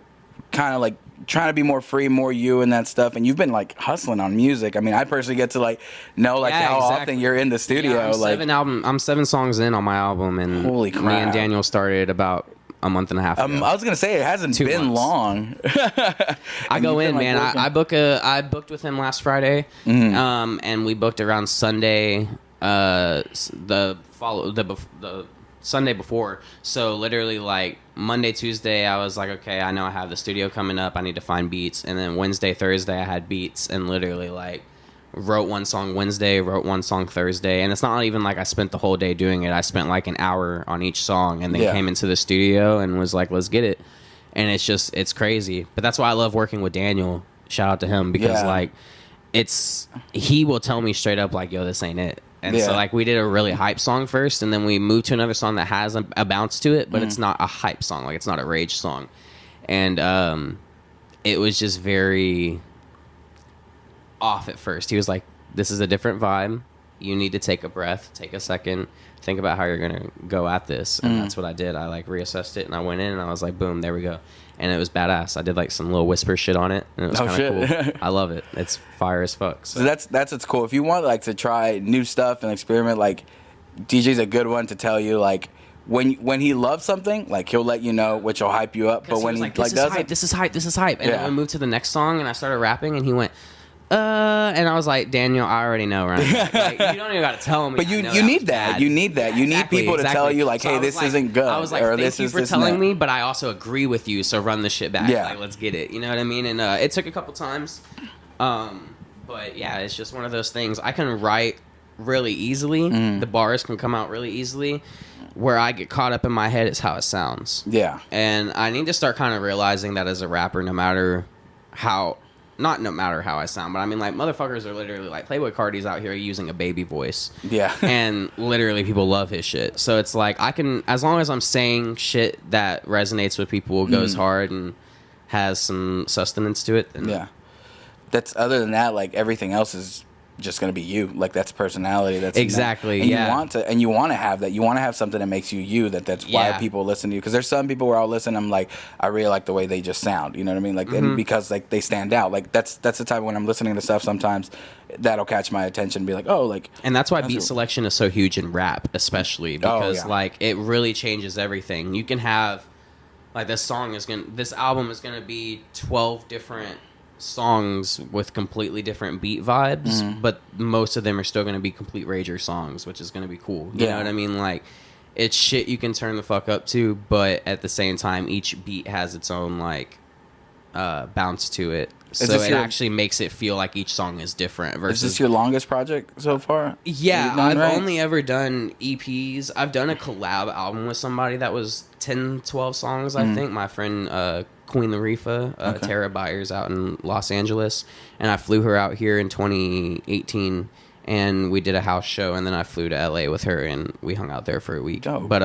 kind of like trying to be more free, more you and that stuff, and you've been like hustling on music. I mean, I personally get to like know like how often you're in the studio. I'm 7 songs in on my album, and holy crap, me and Daniel started about a month and a half ago. I was gonna say it hasn't been long. I go in, man. I booked with him last Friday, and we booked around Sunday. The Sunday before. So literally, like, Monday, Tuesday, I was like, okay, I know I have the studio coming up. I need to find beats. And then Wednesday, Thursday, I had beats, and literally, like, wrote one song Wednesday, wrote one song Thursday. And it's not even like I spent the whole day doing it. I spent like an hour on each song, and then came into the studio and was like, let's get it. And it's crazy. But that's why I love working with Daniel. Shout out to him, because like, he will tell me straight up, like, yo, this ain't it. And so, like, we did a really hype song first, and then we moved to another song that has a bounce to it, but it's not a hype song. Like, it's not a rage song. And it was just very off at first. He was like, this is a different vibe. You need to take a breath, take a second, think about how you're going to go at this. And that's what I did. I, like, reassessed it, and I went in, and I was like, boom, there we go. And it was badass. I did like some little whisper shit on it, and it was kind of cool. I love it. It's fire as fuck. So that's what's cool. If you want like to try new stuff and experiment, like, DJ's a good one to tell you, like, when he loves something, like, he'll let you know, which will hype you up. But when he like doesn't, this is hype. And then we moved to the next song, and I started rapping, and he went, and I was like, Daniel, I already know, right? Like, you don't even got to tell me. But you need that. You need that. You need people to tell you, like, hey, this isn't good. I was like, thank you for telling me, but I also agree with you, so run the shit back. Yeah. Like, let's get it. You know what I mean? And it took a couple times. But, yeah, it's just one of those things. I can write really easily. The bars can come out really easily. Where I get caught up in my head is how it sounds. Yeah. And I need to start kind of realizing that as a rapper, no matter not no matter how I sound, but I mean, like, motherfuckers are literally like, Playboy Cardi's out here using a baby voice. Yeah. And literally people love his shit. So it's like, I can, as long as I'm saying shit that resonates with people, goes hard, and has some sustenance to it, then Yeah. That's, other than that, like, everything else is just going to be you. Like, that's personality. That's exactly. and yeah. you want to have that. You want to have something that makes you. That's why people listen to you. Because there's some people where I'll listen, I'm like, I really like the way they just sound. You know what I mean? Like, and because like they stand out. Like, that's the type when I'm listening to stuff. Sometimes that'll catch my attention. And be like, oh, like. And that's why beat selection is so huge in rap, especially because like it really changes everything. You can have like this album is gonna be 12 different songs with completely different beat vibes, but most of them are still going to be complete rager songs, which is going to be cool. You know what I mean? Like, it's shit you can turn the fuck up to, but at the same time, each beat has its own like bounce to it. So it actually makes it feel like each song is different. Versus, is this your longest project so far? Yeah, I've only ever done EPs. I've done a collab album with somebody that was 10, 12 songs, I think. My friend Queen Latifah, Tara Byers out in Los Angeles, and I flew her out here in 2018, and we did a house show, and then I flew to LA with her, and we hung out there for a week. Dope. But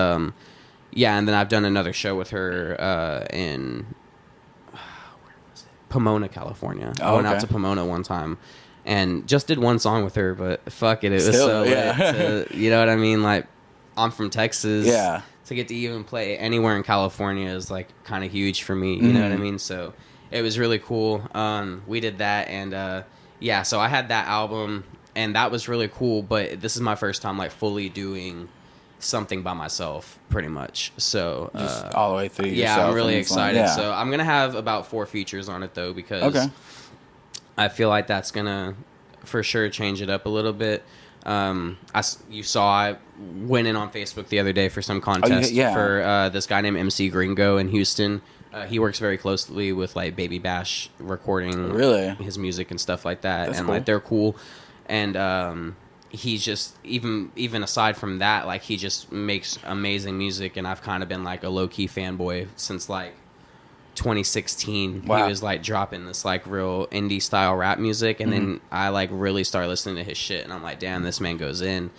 yeah, and then I've done another show with her in Pomona, California. I went out to Pomona one time and just did one song with her, but fuck it, it was so lit. You know what I mean? Like, I'm from Texas. Yeah. To get to even play anywhere in California is like kind of huge for me. You know what I mean? So it was really cool. We did that, and yeah, so I had that album, and that was really cool. But this is my first time like fully doing something by myself, pretty much. So just all the way through. Yeah, I'm really excited. Yeah. So I'm gonna have about 4 features on it though, because I feel like that's gonna for sure change it up a little bit. You saw I went in on Facebook the other day for some contest for this guy named MC Gringo in Houston. He works very closely with like Baby Bash recording his music and stuff like that. That's cool. Like they're cool. And he's just even aside from that, like he just makes amazing music, and I've kind of been like a low-key fanboy since like 2016. Wow. He was like dropping this like real indie style rap music, and then I like really started listening to his shit, and I'm like, damn, this man goes in.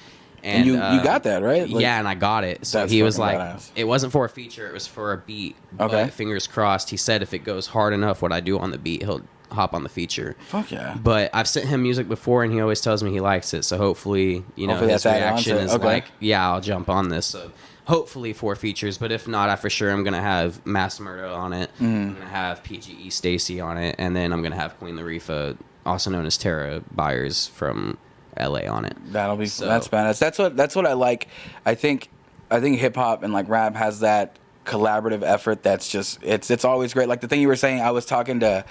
And you got that, right? Like, yeah, and I got it. So he was like, badass. It wasn't for a feature, it was for a beat. Okay. But fingers crossed. He said if it goes hard enough, what I do on the beat, he'll hop on the feature. Fuck yeah. But I've sent him music before, and he always tells me he likes it. So hopefully, his reaction is like, yeah, I'll jump on this. So hopefully 4 features, but if not, I for sure I'm gonna have Mass Murder on it. I'm gonna have PGE Stacy on it, and then I'm gonna have Queen Latifah, also known as Tara Byers from LA, on it. That'll be that's badass. That's what I like. I think hip hop and like rap has that collaborative effort that's just it's always great. Like the thing you were saying, I was talking to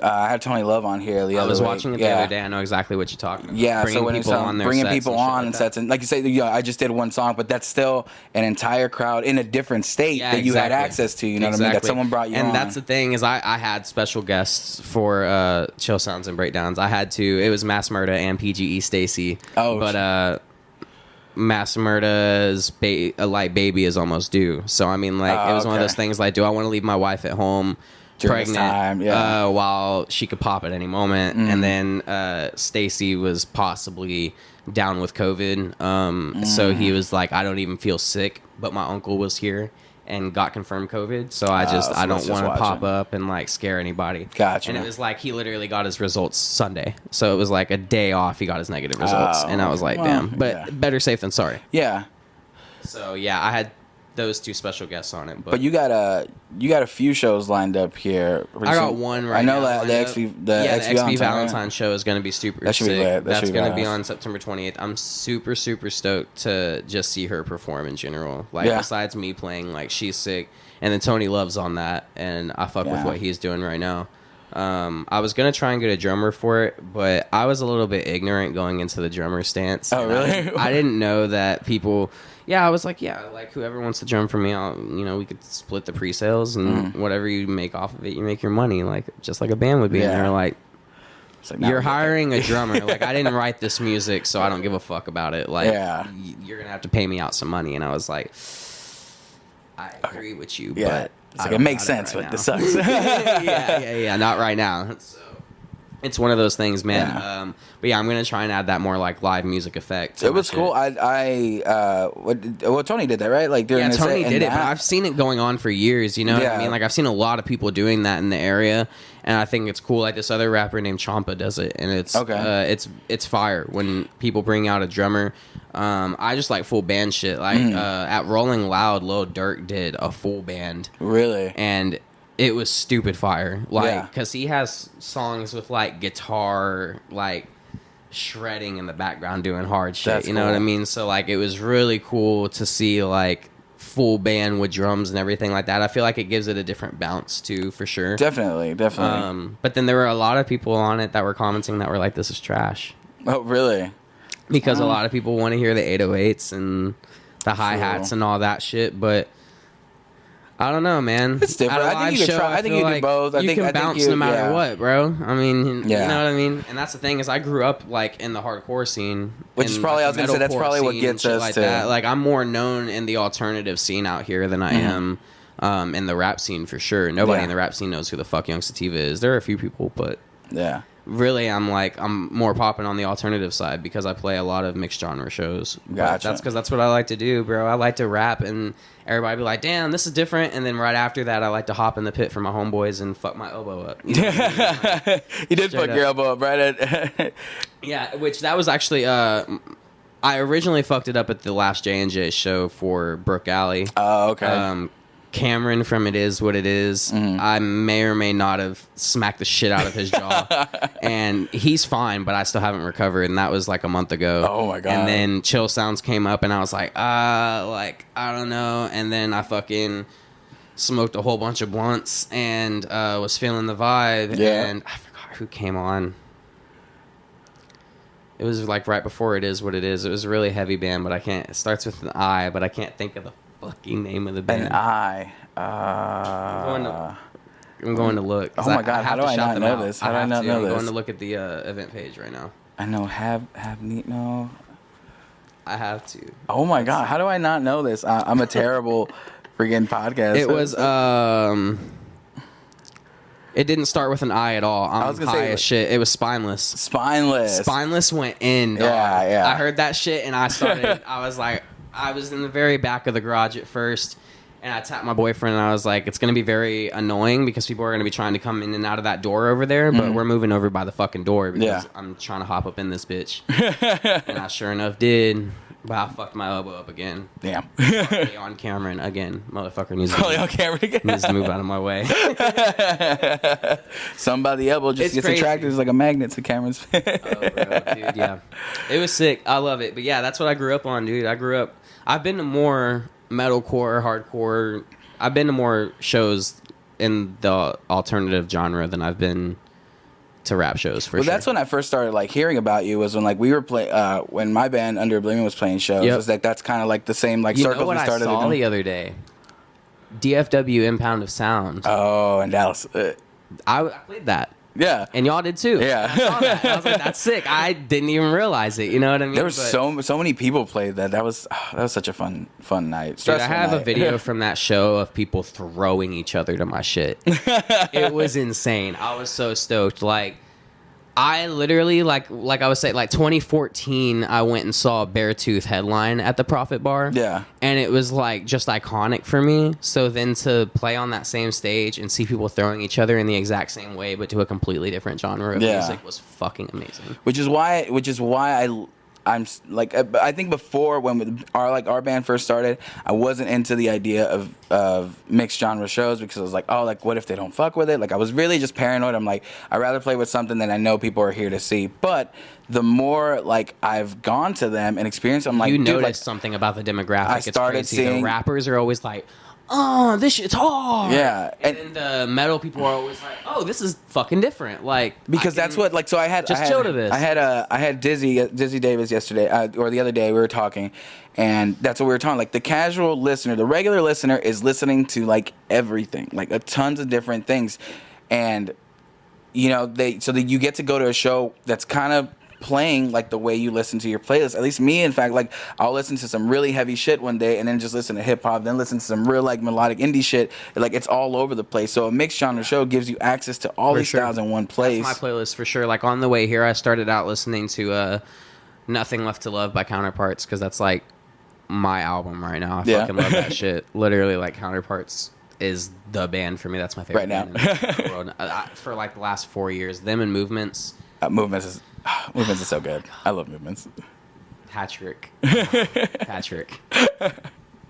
I had Tony Love on here the other week. I was watching it the other day. I know exactly what you're talking about. Yeah, so when bringing people on and sets, and like you say, I just did one song, but that's still an entire crowd in a different state that you had access to. You know what I mean? That someone brought you on. And that's the thing is, I had special guests for Chill Sounds and Breakdowns. I had to. It was Mass Murda and PGE Stacy. Oh, but Mass Murda's like baby is almost due. So I mean, like it was one of those things. Like, do I want to leave my wife at home pregnant while she could pop at any moment? And then Stacy was possibly down with COVID, so he was like, I don't even feel sick, but my uncle was here and got confirmed COVID, so I don't want to pop up and like scare anybody. Gotcha. And it was like he literally got his results Sunday, so it was like a day off he got his negative results, and I was like, damn, but better safe than sorry. Yeah. So yeah, I had those 2 special guests on it, but you got a few shows lined up here. I got one right now. I know that the XV Valentine show is going to be super sick. That's going to be on September 28th. I'm super stoked to just see her perform in general. Like besides me playing, like she's sick, and then Tony Love's on that, and I fuck with what he's doing right now. I was gonna try and get a drummer for it, but I was a little bit ignorant going into the drummer stance. Oh, really? I didn't know that people. Yeah, I was like, like whoever wants to drum for me, we could split the pre-sales, and whatever you make off of it, you make your money, like just like a band would be. And they're like, you're hiring a drummer. Like, I didn't write this music, so I don't give a fuck about it. Like, you're gonna have to pay me out some money. And I was like, I agree with you, but It's like, it makes sense, but this sucks. yeah. Not right now. So it's one of those things, man. Yeah. But yeah, I'm gonna try and add that more like live music effect. It was cool. Tony did that, right? Like during the Tony set, did it, and but I've seen it going on for years. You know what I mean? Like I've seen a lot of people doing that in the area, and I think it's cool. Like this other rapper named Champa does it, and it's it's fire when people bring out a drummer. I just like full band shit. Like at Rolling Loud, Lil Durk did a full band. Really? And it was stupid fire. Like, because he has songs with like guitar, like shredding in the background doing hard shit. That's you know what I mean? So like it was really cool to see like full band with drums and everything like that. I feel like it gives it a different bounce too, for sure. Definitely. But then there were a lot of people on it that were commenting that were like, this is trash. Oh, really? Because a lot of people want to hear the 808s and the hi-hats and all that shit, but I don't know, man. It's different. I think you can try. I think you do both. You can bounce no matter what, bro. I mean, you know what I mean? And that's the thing is I grew up like in the hardcore scene. Which is probably, I was going to say, that's probably what gets us like to that. Like I'm more known in the alternative scene out here than I am in the rap scene for sure. Nobody in the rap scene knows who the fuck Yung Sativa is. There are a few people, but really I'm more popping on the alternative side because I play a lot of mixed genre shows. Gotcha. That's because that's what I like to do, bro. I like to rap and everybody be like, damn, this is different. And then right after that, I like to hop in the pit for my homeboys and fuck my elbow up. You know what I mean? Like, you did fuck your elbow up, right? Yeah, which that was actually, I originally fucked it up at the last J&J show for Brook Alley. Oh, okay. Cameron from It Is What It Is, I may or may not have smacked the shit out of his jaw. And he's fine, but I still haven't recovered. And that was like a month ago. Oh, my God. And then Chill Sounds came up, and I was like, I don't know. And then I fucking smoked a whole bunch of blunts and was feeling the vibe. Yeah. And I forgot who came on. It was like right before It Is What It Is. It was a really heavy band, but it starts with an I, but I can't think of the fucking name of the band. I'm going to look. Oh my God! How do I not know this? How do I not know this? I'm going to look at the event page right now. I know. Have neat. No. I have to. Oh my God! How do I not know this? I'm a terrible freaking podcast. It was It didn't start with an I at all. I was gonna say shit. It was Spineless. Spineless went in. Dog. Yeah. I heard that shit and I started. I was in the very back of the garage at first, and I tapped my boyfriend, and I was like, it's going to be very annoying because people are going to be trying to come in and out of that door over there, but we're moving over by the fucking door because I'm trying to hop up in this bitch. And I sure enough did, but I fucked my elbow up again. Damn. On Cameron again. Motherfucker needs to move out of my way. Something by the elbow just gets attracted. It's like a magnet to Cameron's. Oh, bro, dude, yeah. It was sick. I love it. But yeah, that's what I grew up on, dude. I've been to more metalcore, hardcore. I've been to more shows in the alternative genre than I've been to rap shows for sure. That's when I first started like hearing about you was when like we were when my band Under Oblivion was playing shows. It was like that's kind of like the same like circles we started. You know what I saw the other day? DFW Impound of Sound. Oh, in Dallas. I played that. Yeah. And y'all did too. Yeah. I saw that. I was like, that's sick. I didn't even realize it. You know what I mean? There was so many people played that. That was such a fun night. Dude, I have a video from that show of people throwing each other to my shit. It was insane. I was so stoked. Like, I literally, like I was saying, like 2014, I went and saw a Beartooth headline at the Profit Bar. Yeah. And it was like just iconic for me. So then to play on that same stage and see people throwing each other in the exact same way, but to a completely different genre of music was fucking amazing. Which is why I'm like, I think before when our band first started, I wasn't into the idea of mixed genre shows because I was like, oh, like what if they don't fuck with it? Like I was really just paranoid. I'm like, I'd rather play with something that I know people are here to see. But the more like I've gone to them and experienced, I'm like, you noticed like, something about the demographic. I started seeing the rappers are always like, oh, this shit's hard. Yeah. And then the metal people are always like, oh, this is fucking different. Like, because that's what, like, so I had chill to this. I had Dizzy Davis yesterday, or the other day we were talking, and that's what we were talking. Like, the casual listener, the regular listener is listening to, like, everything, like, tons of different things. And, you know, so that you get to go to a show that's kind of playing like the way you listen to your playlist. At least me, in fact, like I'll listen to some really heavy shit one day and then just listen to hip hop, then listen to some real like melodic indie shit. Like it's all over the place. So a mixed genre show gives you access to all these styles in one place. That's my playlist for sure. Like on the way here, I started out listening to Nothing Left to Love by Counterparts because that's like my album right now. I fucking love that shit. Literally, like Counterparts is the band for me. That's my favorite right now band in the world. For like the last 4 years. Them and Movements. Movements is so good. I love Movements. Patrick.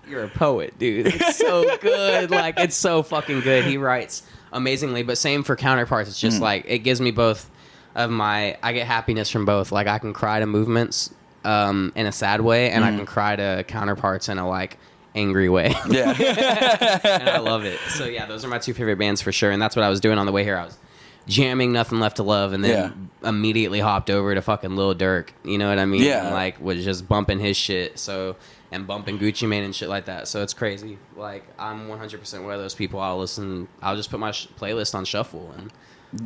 You're a poet, dude. It's so good. Like, it's so fucking good. He writes amazingly, but same for Counterparts. It's just like, it gives me both of I get happiness from both. Like, I can cry to Movements in a sad way, and I can cry to Counterparts in a, like, angry way. Yeah. And I love it. So, yeah, those are my two favorite bands for sure, and that's what I was doing on the way here. I was jamming Nothing Left to Love, and then immediately hopped over to fucking Lil Durk. You know what I mean? Yeah. And, like, was just bumping his shit. So, and bumping Gucci Mane and shit like that. So it's crazy. Like, I'm 100% one of those people. I'll just put my playlist on shuffle, and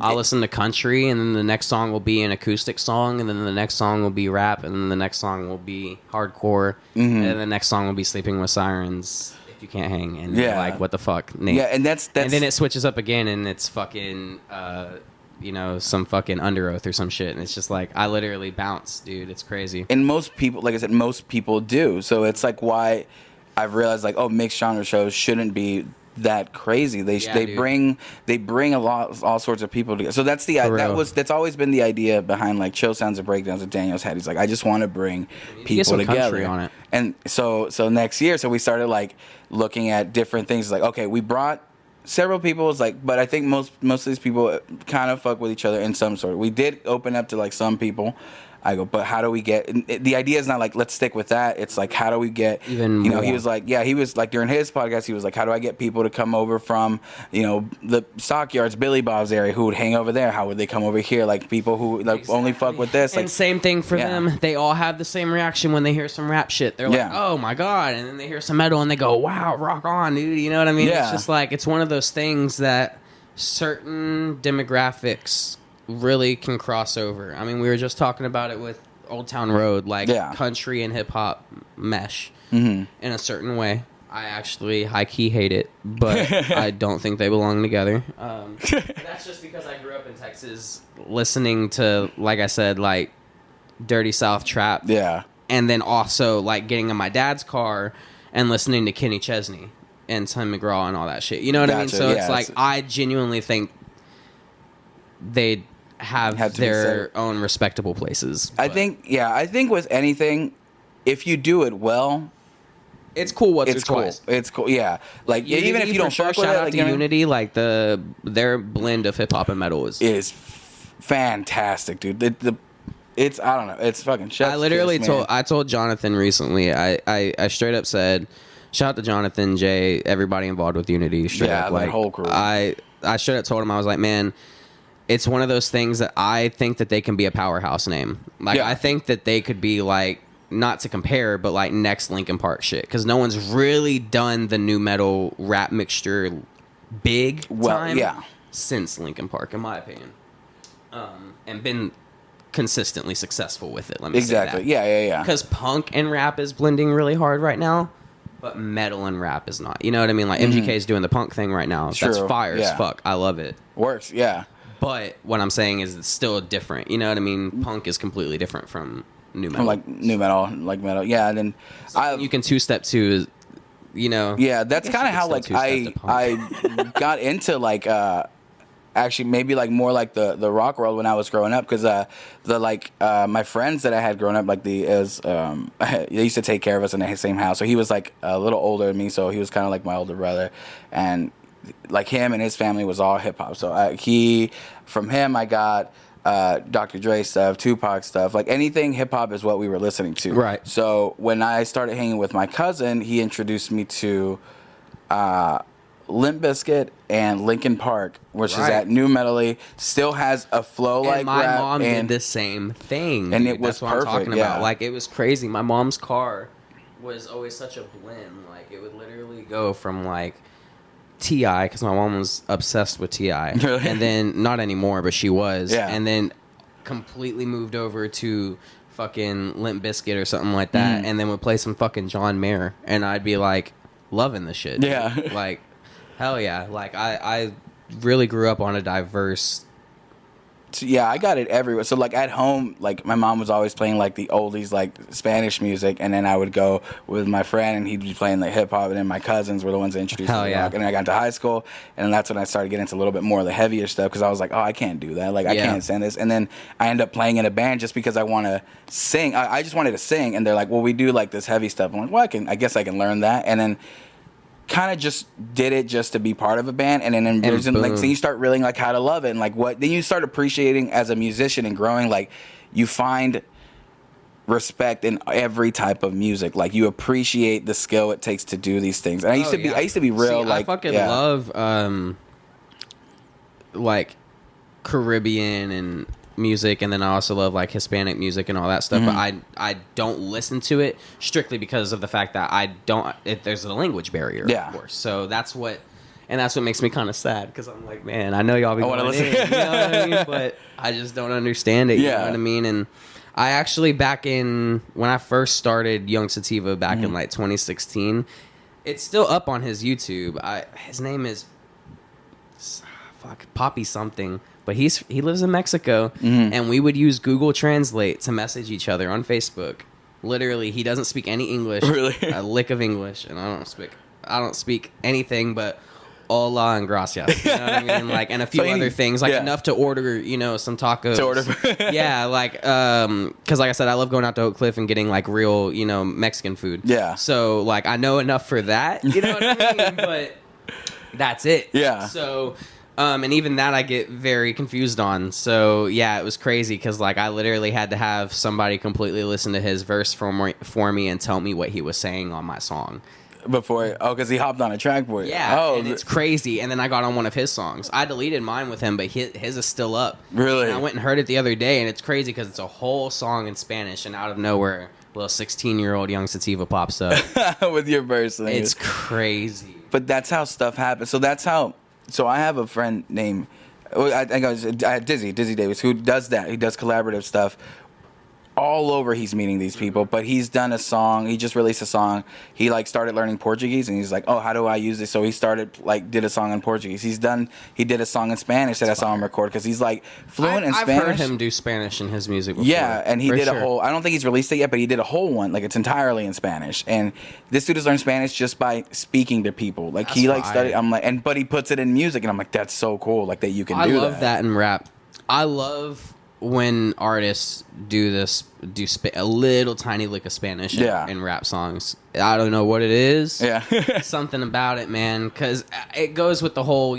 I'll listen to country, and then the next song will be an acoustic song, and then the next song will be rap, and then the next song will be hardcore, and then the next song will be Sleeping with Sirens. You can't hang, and you're like, what the fuck, Nate? Yeah, and that's and then it switches up again, and it's fucking some fucking Under Oath or some shit, and it's just like, I literally bounce, dude. It's crazy. And most people, like I said, most people do. So it's like why I've realized like, oh, mixed genre shows shouldn't be that crazy. They bring all sorts of people together. So that's that's always been the idea behind like Chill Sounds and Breakdowns that Daniel's had. He's like, I just want to bring people together on it. And so next year, so we started like looking at different things. Like, okay, we brought several people. It's like, but I think most of these people kind of fuck with each other in some sort. We did open up to like some people. I go, but how do we get? The idea is not like let's stick with that. It's like, how do we get even more? You know, he was like during his podcast, he was like, how do I get people to come over from the Stockyards, Billy Bob's area who would hang over there? How would they come over here? Like people who like only fuck with this. And like, same thing for them. They all have the same reaction when they hear some rap shit. They're like, oh my god, and then they hear some metal and they go, wow, rock on, dude. You know what I mean? Yeah. It's just like it's one of those things that certain demographics really can cross over. I mean, we were just talking about it with Old Town Road, like country and hip hop mesh in a certain way. I actually high key hate it, but I don't think they belong together. That's just because I grew up in Texas listening to, like I said, like Dirty South trap. Yeah. And then also like getting in my dad's car and listening to Kenny Chesney and Tim McGraw and all that shit. You know what I mean? So it's like, I genuinely think they'd have their own respectable places. I think with anything, if you do it well, it's cool once it's or twice. Cool. It's cool, yeah. Like even if you don't fuck with shout it, out like, to Unity, like their blend of hip hop and metal is fantastic, dude. It's I don't know, it's fucking chef's I literally kiss, told Jonathan recently. I straight up said, shout out to Jonathan, Jay, everybody involved with Unity. Straight up, like whole crew. I straight up told him, I was like, man, it's one of those things that I think that they can be a powerhouse name. Like, I think that they could be, like, not to compare, but, like, next Linkin Park shit. Because no one's really done the new metal rap mixture big time since Linkin Park, in my opinion. And been consistently successful with it, let me say that. Yeah. Because punk and rap is blending really hard right now, but metal and rap is not. You know what I mean? Like, MGK is doing the punk thing right now. That's fire as fuck. I love it. Works, yeah. But what I'm saying is it's still different. You know what I mean? Punk is completely different from new metal. From like new metal, like metal. Yeah, and then you can two-step to, Yeah, that's kind of how like I got into like actually maybe like more like the rock world when I was growing up, because my friends that I had growing up, like they used to take care of us in the same house. So he was like a little older than me, so he was kind of like my older brother, and like him and his family was all hip hop. So from him I got Dr. Dre stuff, Tupac stuff, like anything hip hop is what we were listening to. Right. So when I started hanging with my cousin, he introduced me to Limp Bizkit and Linkin Park, which is that new metal-y, still has a flow like my rap. Mom did the same thing, and dude. it was That's what perfect. I'm talking about. Like, it was crazy. My mom's car was always such a blend. Like, it would literally go from like T.I., because my mom was obsessed with T.I. Really? And then, not anymore, but she was. Yeah. And then completely moved over to fucking Limp Bizkit or something like that, and then would play some fucking John Mayer, and I'd be like loving the shit. Yeah. Like, hell yeah. Like, I really grew up on a diverse. So, yeah, I got it everywhere. So like at home, like my mom was always playing like the oldies, like Spanish music, and then I would go with my friend and he'd be playing like hip hop, and then my cousins were the ones that introduced me to rock. And then I got into high school, and then that's when I started getting into a little bit more of the heavier stuff because I was like, oh, I can't do that. Like I can't stand this. And then I ended up playing in a band just because I want to sing. I just wanted to sing, and they're like, well, we do like this heavy stuff. I'm like, well, I guess I can learn that, and then kind of just did it just to be part of a band, and then like so you start really like how to love it, and like what then you start appreciating as a musician and growing, like you find respect in every type of music. Like you appreciate the skill it takes to do these things. And I used to be real. See, I fucking love like Caribbean and music, and then I also love like Hispanic music and all that stuff, but I don't listen to it strictly because of the fact that there's a language barrier, of course. So that's what makes me kind of sad, because I'm like, man, I know y'all be going in, you know what I mean? But I just don't understand it, you know what I mean? And I actually, back in when I first started Yung Sativa back in like 2016, it's still up on his YouTube. His name is Poppy something. But he lives in Mexico, and we would use Google Translate to message each other on Facebook. Literally, he doesn't speak any English, a lick of English, and I don't speak anything but hola and gracias. You know what I mean? Like, and a few other things, like enough to order, some tacos. To order, yeah, like, because like I said, I love going out to Oak Cliff and getting like real, Mexican food. Yeah. So like, I know enough for that. You know what I mean? But that's it. Yeah. So. And even that I get very confused on. So, yeah, it was crazy because, like, I literally had to have somebody completely listen to his verse for me and tell me what he was saying on my song. Because he hopped on a track for you. Yeah, and it's crazy. And then I got on one of his songs. I deleted mine with him, but his is still up. Really? And I went and heard it the other day, and it's crazy because it's a whole song in Spanish, and out of nowhere, little 16-year-old Yung Sativa pops up. With your verse. It's crazy. But that's how stuff happens. So I have a friend named, I think it was Dizzy Davis, who does that. He does collaborative stuff. All over he's meeting these people, but he's done a song. He just released a song. He like started learning Portuguese, and he's like, oh, how do I use this? So he started did a song in Portuguese. He did a song in Spanish that I saw him record, because he's like fluent in Spanish. I've heard him do Spanish in his music before. Yeah, and he did a whole, I don't think he's released it yet, but he did a whole one. Like, it's entirely in Spanish. And this dude has learned Spanish just by speaking to people. Like, he like studied, I'm like, but he puts it in music, and I'm like, that's so cool, like, that you can do that. I love that in rap. I love when artists do a little tiny lick of Spanish in rap songs. I don't know what it is. Yeah. Something about it, man, because it goes with the whole,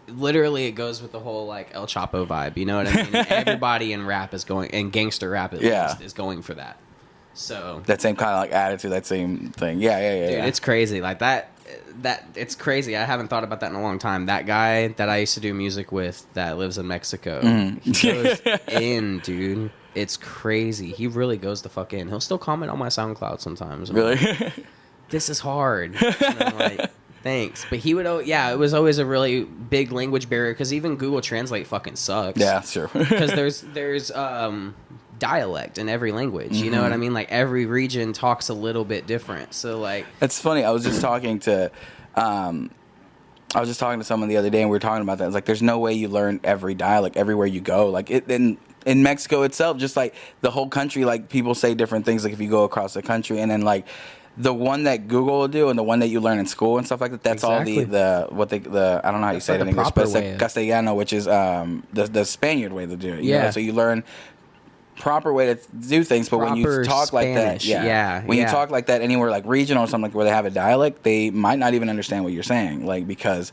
literally it goes with the whole like El Chapo vibe. You know what I mean? Everybody in rap is going, and gangster rap at least, is going for that. So that same kind of like attitude, that same thing. Yeah. Dude, it's crazy. Like that it's crazy. I haven't thought about that in a long time. That guy that I used to do music with that lives in Mexico, he goes in, dude. It's crazy. He really goes the fuck in. He'll still comment on my SoundCloud sometimes. I'm really? Like, this is hard. And I'm like, thanks. But he would, it was always a really big language barrier, because even Google Translate fucking sucks. Yeah, sure. Because there's dialect in every language. You know what I mean? Like, every region talks a little bit different. So like, it's funny. I was just talking to someone the other day, and we were talking about that. It's like, there's no way you learn every dialect everywhere you go. Like, in Mexico itself, just like the whole country, like people say different things. Like if you go across the country, and then like the one that Google will do and the one that you learn in school and stuff like that. That's exactly. all the I don't know how you say it in English, but it's like Castellano, which is the Spaniard way to do it. You know? So you learn proper way to do things, but when you talk Spanish, like that, when you talk like that anywhere like regional or something like where they have a dialect, they might not even understand what you're saying, like because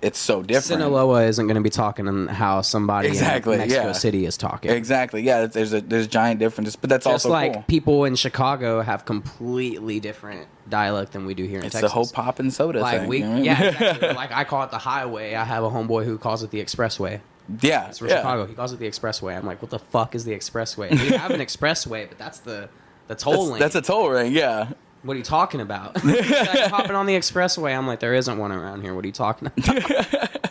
it's so different. Sinaloa isn't going to be talking in how somebody in Mexico City is talking. Exactly. Yeah, there's giant differences, but that's just also like cool. People in Chicago have completely different dialect than we do here in Texas. It's the whole pop and soda thing. Exactly. Like I call it the highway. I have a homeboy who calls it the expressway. Yeah, it's for Chicago. He calls it the expressway. I'm like, what the fuck is the expressway? We have an expressway, but that's the toll lane. That's a toll ring. Yeah. What are you talking about? Like, hopping on the expressway. I'm like, there isn't one around here. What are you talking about?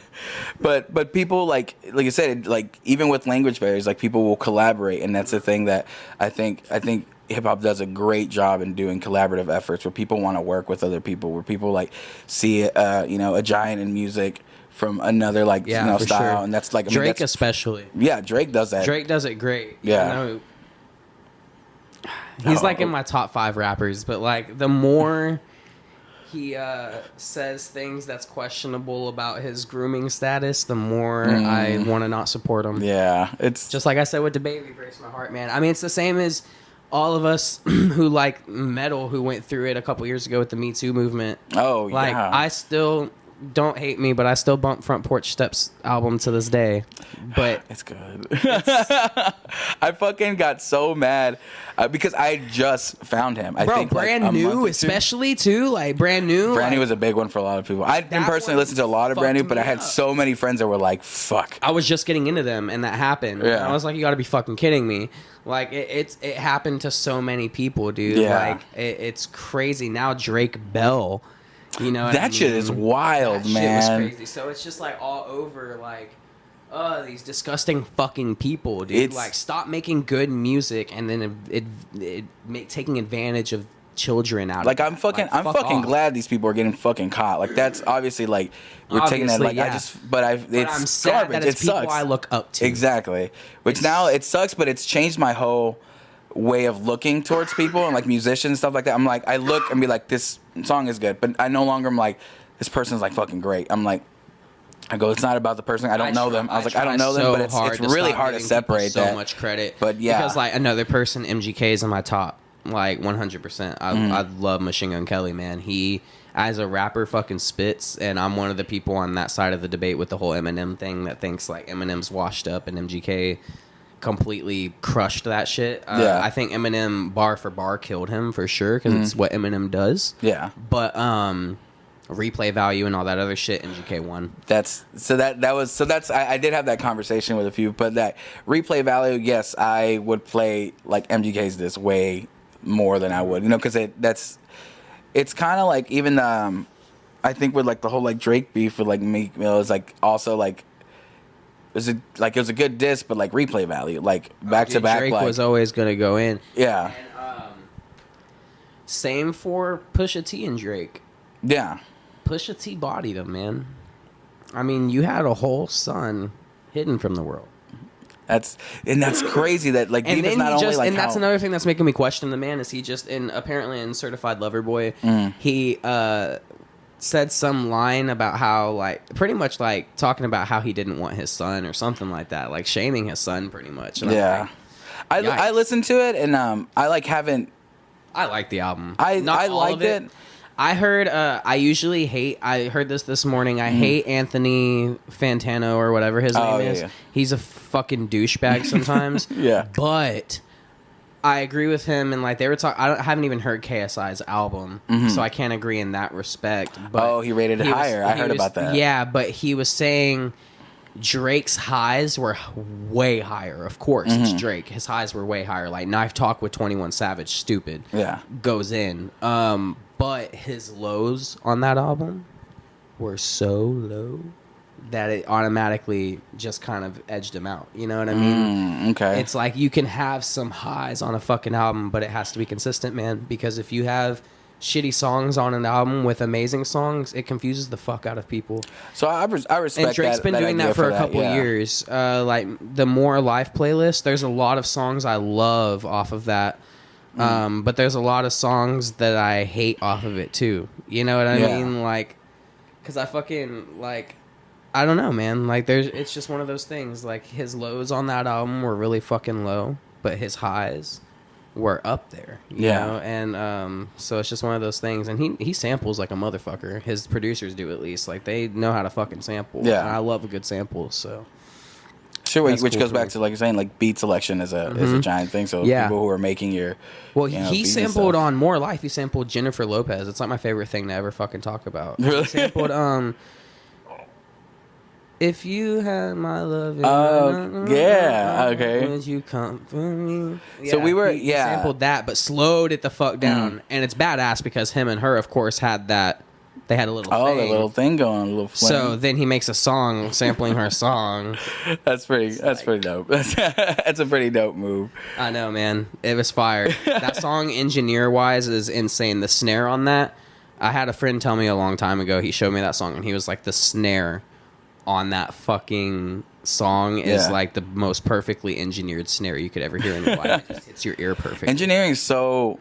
But people like I said, like even with language barriers, like people will collaborate, and that's the thing that I think hip hop does a great job in doing collaborative efforts where people want to work with other people, where people like see a giant in music from another style, sure. and that's like Drake especially. Yeah, Drake does that. Drake does it great. Yeah. He's like in my top 5 rappers, but like the more he says things that's questionable about his grooming status, the more I want to not support him. Yeah, it's just like I said with DaBaby, breaks my heart, man. I mean, it's the same as all of us who like metal, who went through it a couple years ago with the Me Too movement. Oh, like, yeah. I still, don't hate me, but I still bump Front Porch Steps album to this day. But it's good. I fucking got so mad because I just found him. I think brand new, especially too, like brand new. Brand new was a big one for a lot of people. I didn't personally listen to a lot of brand new, but I had so many friends that were like, "Fuck." I was just getting into them, and that happened. Yeah. And I was like, "You got to be fucking kidding me!" Like it happened to so many people, dude. Yeah. Like it's crazy. Now Drake Bell. You know what that I mean? shit is wild, that man. Shit was crazy. So it's just like all over, like, these disgusting fucking people, dude. Like, stop making good music and then taking advantage of children out. Like, of I'm fucking off. glad these people are getting fucking caught. Like, that's obviously like we're taking that. Like, yeah. it's I'm sad garbage. that it's it people sucks. I look up to. Exactly. Which now it sucks, but it's changed my whole way of looking towards people and like musicians and stuff like that. I'm like, I look and be like, this song is good, but I no longer am like, this person's like fucking great. I'm like, I go, it's not about the person. I don't know them. I was like, I don't know them, but it's really hard to separate that. So much credit, but yeah, because like another person, MGK is in my top, like 100%. I love Machine Gun Kelly, man. He as a rapper fucking spits, and I'm one of the people on that side of the debate with the whole Eminem thing that thinks like Eminem's washed up and MGK completely crushed that shit. I think Eminem bar for bar killed him for sure, because it's what Eminem does. Yeah. But replay value and all that other shit, MGK won. I did have that conversation with a few, but that replay value, yes, I would play like MGK's this way more than I would, because it's kind of like even I think with like the whole like Drake beef with like Meek Mill is like also like it was a good diss, but like replay value, like back to back. Drake was always gonna go in. Yeah. And, same for Pusha T and Drake. Yeah. Pusha T bodied him, man. I mean, you had a whole son hidden from the world. That's crazy that like beef is not only like and that's another thing that's making me question the man. Is he just apparently in Certified Lover Boy? He said some line about how like pretty much like talking about how he didn't want his son or something like that, like shaming his son pretty much. And yeah, I listened to it and I like haven't. I like the album. I liked it. I heard. I heard this morning. I hate Anthony Fantano or whatever his name is. Yeah. He's a fucking douchebag sometimes. Yeah, but I agree with him, and like they were talking. I haven't even heard KSI's album, so I can't agree in that respect. But he rated it higher. I heard about that. Yeah, but he was saying Drake's highs were way higher. Of course, it's Drake. His highs were way higher. Like Knife Talk with 21 Savage, stupid. Yeah, goes in. But his lows on that album were so low that it automatically just kind of edged him out. You know what I mean? Okay. It's like you can have some highs on a fucking album, but it has to be consistent, man. Because if you have shitty songs on an album with amazing songs, it confuses the fuck out of people. So I respect and Drake's been doing that for a couple years. Like the More Life playlist, there's a lot of songs I love off of that. But there's a lot of songs that I hate off of it too. You know what I mean? Like, cause I fucking like, I don't know, man. Like, it's just one of those things. Like his lows on that album were really fucking low, but his highs were up there. You know? And so it's just one of those things. And he samples like a motherfucker. His producers do at least. Like they know how to fucking sample. Yeah, and I love a good sample. So. Sure, which goes back to like you're saying, like beat selection is a giant thing. So people who are making your he sampled on More Life. He sampled Jennifer Lopez. It's like my favorite thing to ever fucking talk about. Really? He sampled If You Had My Love. Okay. Would you come for me? So we were he sampled that, but slowed it the fuck down, and it's badass because him and her, of course, had that They had a little Oh, thing. the little thing going, a little flame. So then he makes a song sampling her song. That's pretty dope. That's a pretty dope move. I know, man. It was fire. That song, engineer-wise, is insane. The snare on that, I had a friend tell me a long time ago, he showed me that song, and he was like, the snare on that fucking song is like the most perfectly engineered snare you could ever hear in your life. It just hits your ear perfect. Engineering is so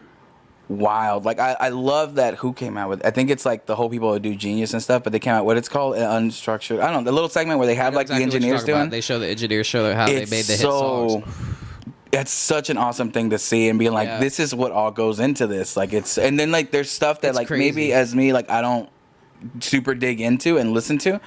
wild. Like I love that. Who came out with? I think it's like the whole people who do Genius and stuff. But they came out what it's called unstructured. I don't know, the little segment where they have like exactly the engineers doing. They show the engineers show how they made the hit songs. It's such an awesome thing to see and be like, this is what all goes into this. Like it's, and then like there's stuff that it's like crazy. Maybe as me like I don't super dig into and listen to,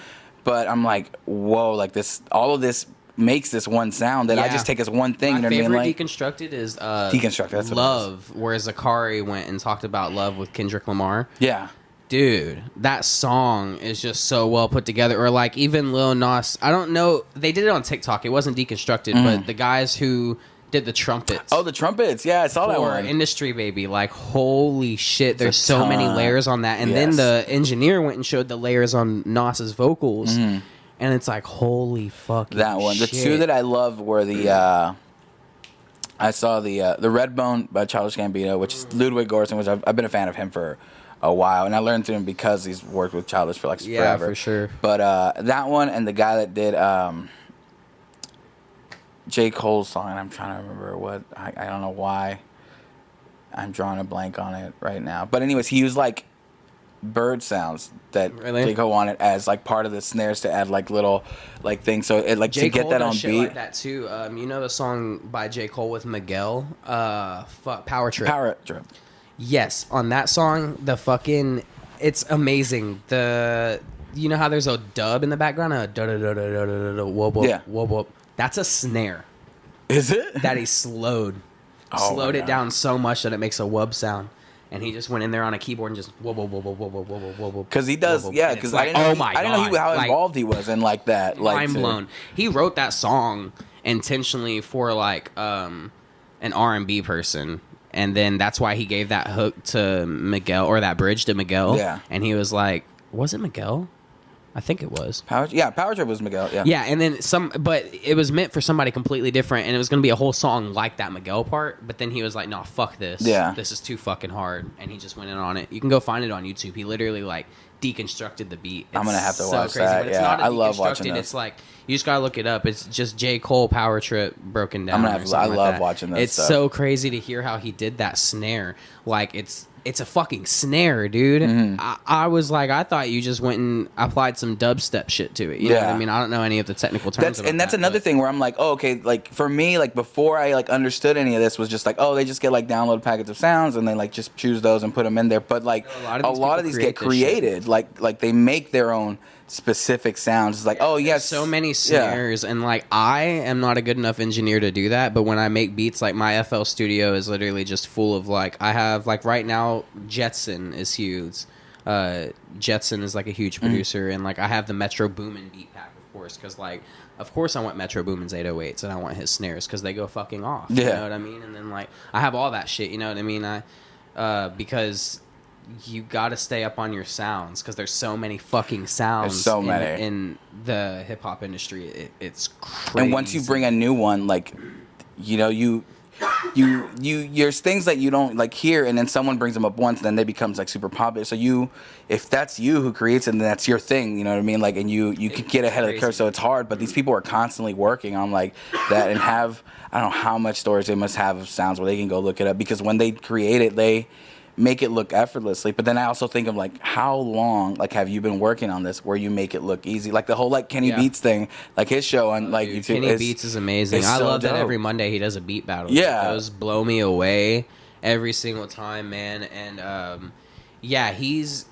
but I'm like, whoa, like this, all of this makes this one sound that I just take as one thing. My you know what I mean? Like Deconstructed is Deconstructed. That's Love, where Zakari went and talked about love with Kendrick Lamar. Yeah. Dude, that song is just so well put together. Or like even Lil Nas, I don't know, they did it on TikTok. It wasn't Deconstructed, but the guys who did the trumpets. Oh, the trumpets. Yeah, I saw that one. Industry Baby. Like, holy shit, there's so many layers on that. And then the engineer went and showed the layers on Nas's vocals. And it's like, holy fucking that one. shit. The two that I love were the I saw the Redbone by Childish Gambino, which is Ludwig Göransson, which I've been a fan of him for a while, and I learned through him because he's worked with Childish for like forever. Yeah, for sure. But that one and the guy that did J. Cole's song, and I'm trying to remember what I don't know why I'm drawing a blank on it right now. But anyways, he used like bird sounds that J. Cole wanted as like part of the snares to add like little like things. So it like J. to get Cole that does on shit beat. like that too. You know the song by J. Cole with Miguel, Power Trip. Power Trip. Yes, on that song, the fucking, it's amazing. You know how there's a dub in the background, a da da da da da da da whoop whoop whoop whoop. That's a snare. Is it? That he slowed it down so much that it makes a wub sound. And he just went in there on a keyboard and just whoop whoop whoop whoop whoop whoop whoop whoop. Because he does, yeah. Because I didn't know how involved he was in like that. Mind blown. He wrote that song intentionally for like an R&B person. And then that's why he gave that hook to Miguel, or that bridge to Miguel. Yeah. And he was like, was it Miguel? I think it was. Power Trip was Miguel, yeah. Yeah, and then but it was meant for somebody completely different, and it was going to be a whole song like that Miguel part, but then he was like, no, fuck this. Yeah. This is too fucking hard, and he just went in on it. You can go find it on YouTube. He literally, like, deconstructed the beat. I'm going to have to watch crazy, that, but it's not I love watching this. It's like, you just got to look it up. It's just J. Cole Power Trip broken down. I love watching that It's stuff. so crazy to hear how he did that snare. Like, it's a fucking snare, dude. I was like, I thought you just went and applied some dubstep shit to it. You know what I mean? I don't know any of the technical terms. That's another thing where I'm like, oh, okay, like for me, like before I like understood any of this was just like, oh, they just get like download packets of sounds and they like just choose those and put them in there. But like a lot of these get created, like they make their own specific sounds. It's like, oh yes, so many snares, and like I am not a good enough engineer to do that, but when I make beats, like my FL Studio is literally just full of like, I have like right now Jetson is huge. Jetson is like a huge producer, and like I have the Metro Boomin beat pack, of course, because like of course I want Metro Boomin's 808s and I want his snares because they go fucking off. You know what I mean? And then like I have all that shit, you know what I mean? Because you got to stay up on your sounds because there's so many fucking sounds. There's so many in the hip hop industry. It's crazy. And once you bring a new one, like, you know, there's things that you don't like hear, and then someone brings them up once, and then they becomes like super popular. So if that's you who creates it, then that's your thing. You know what I mean? Like, and you can get ahead of the curve. So it's hard, but these people are constantly working on like that, and I don't know how much storage they must have of sounds where they can go look it up, because when they create it, they make it look effortlessly. But then I also think of like, how long like have you been working on this where you make it look easy? Like the whole like Kenny Beats thing, like his show on like YouTube. Kenny Beats is amazing. I love that every Monday he does a beat battle. Yeah, those blow me away every single time, man. And he's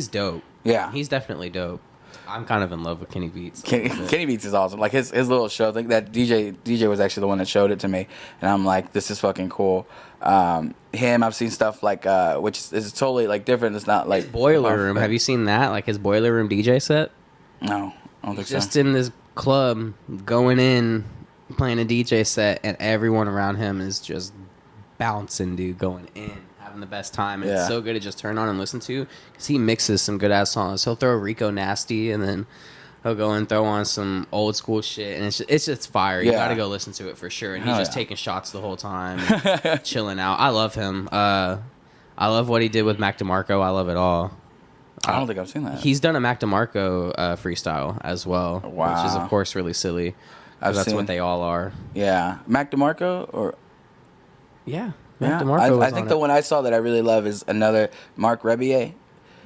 dope. Yeah, he's definitely dope. I'm kind of in love with Kenny Beats. Kenny Beats is awesome. Like his little show, I think that DJ was actually the one that showed it to me, and I'm like, this is fucking cool. I've seen stuff like which is totally like different. It's not like his Boiler Room. Have you seen that? Like his Boiler Room DJ set? No, I don't think so. Just in this club, going in, playing a DJ set, and everyone around him is just bouncing, dude, going in, having having the best time. And it's so good to just turn on and listen to, because he mixes some good ass songs. He'll throw Rico Nasty, and then he'll go and throw on some old school shit, and it's just fire. You gotta go listen to it for sure. And he's just taking shots the whole time, chilling out. I love him. I love what he did with Mac DeMarco. I love it all. I don't think I've seen that. He's done a Mac DeMarco freestyle as well, wow. which is of course really silly. That's what they all are. Yeah, Mac DeMarco or Mac DeMarco. I think the one I saw that I really love is another Mark Rebier.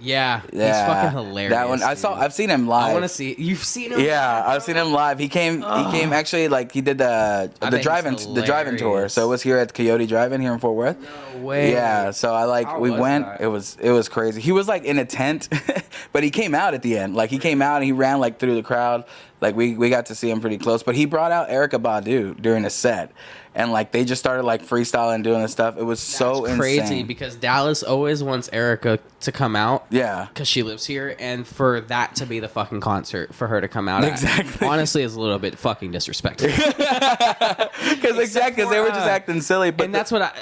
Yeah, he's fucking hilarious. That one I've seen him live. I want to see. You've seen him? Yeah, I've seen him live. He came actually, like, he did the drive-in tour. So it was here at Coyote Drive-In here in Fort Worth. No way. Yeah, so we went. That? It was crazy. He was like in a tent, but he came out at the end. Like, he came out and he ran like through the crowd. Like, we got to see him pretty close. But he brought out Erykah Badu during a set. And, like, they just started, like, freestyling, doing this stuff. It was so insane. Crazy, because Dallas always wants Erykah to come out. Yeah. Because she lives here. And for that to be the fucking concert, for her to come out. Exactly. Honestly, is a little bit fucking disrespectful. Because they were just acting silly. But and that's what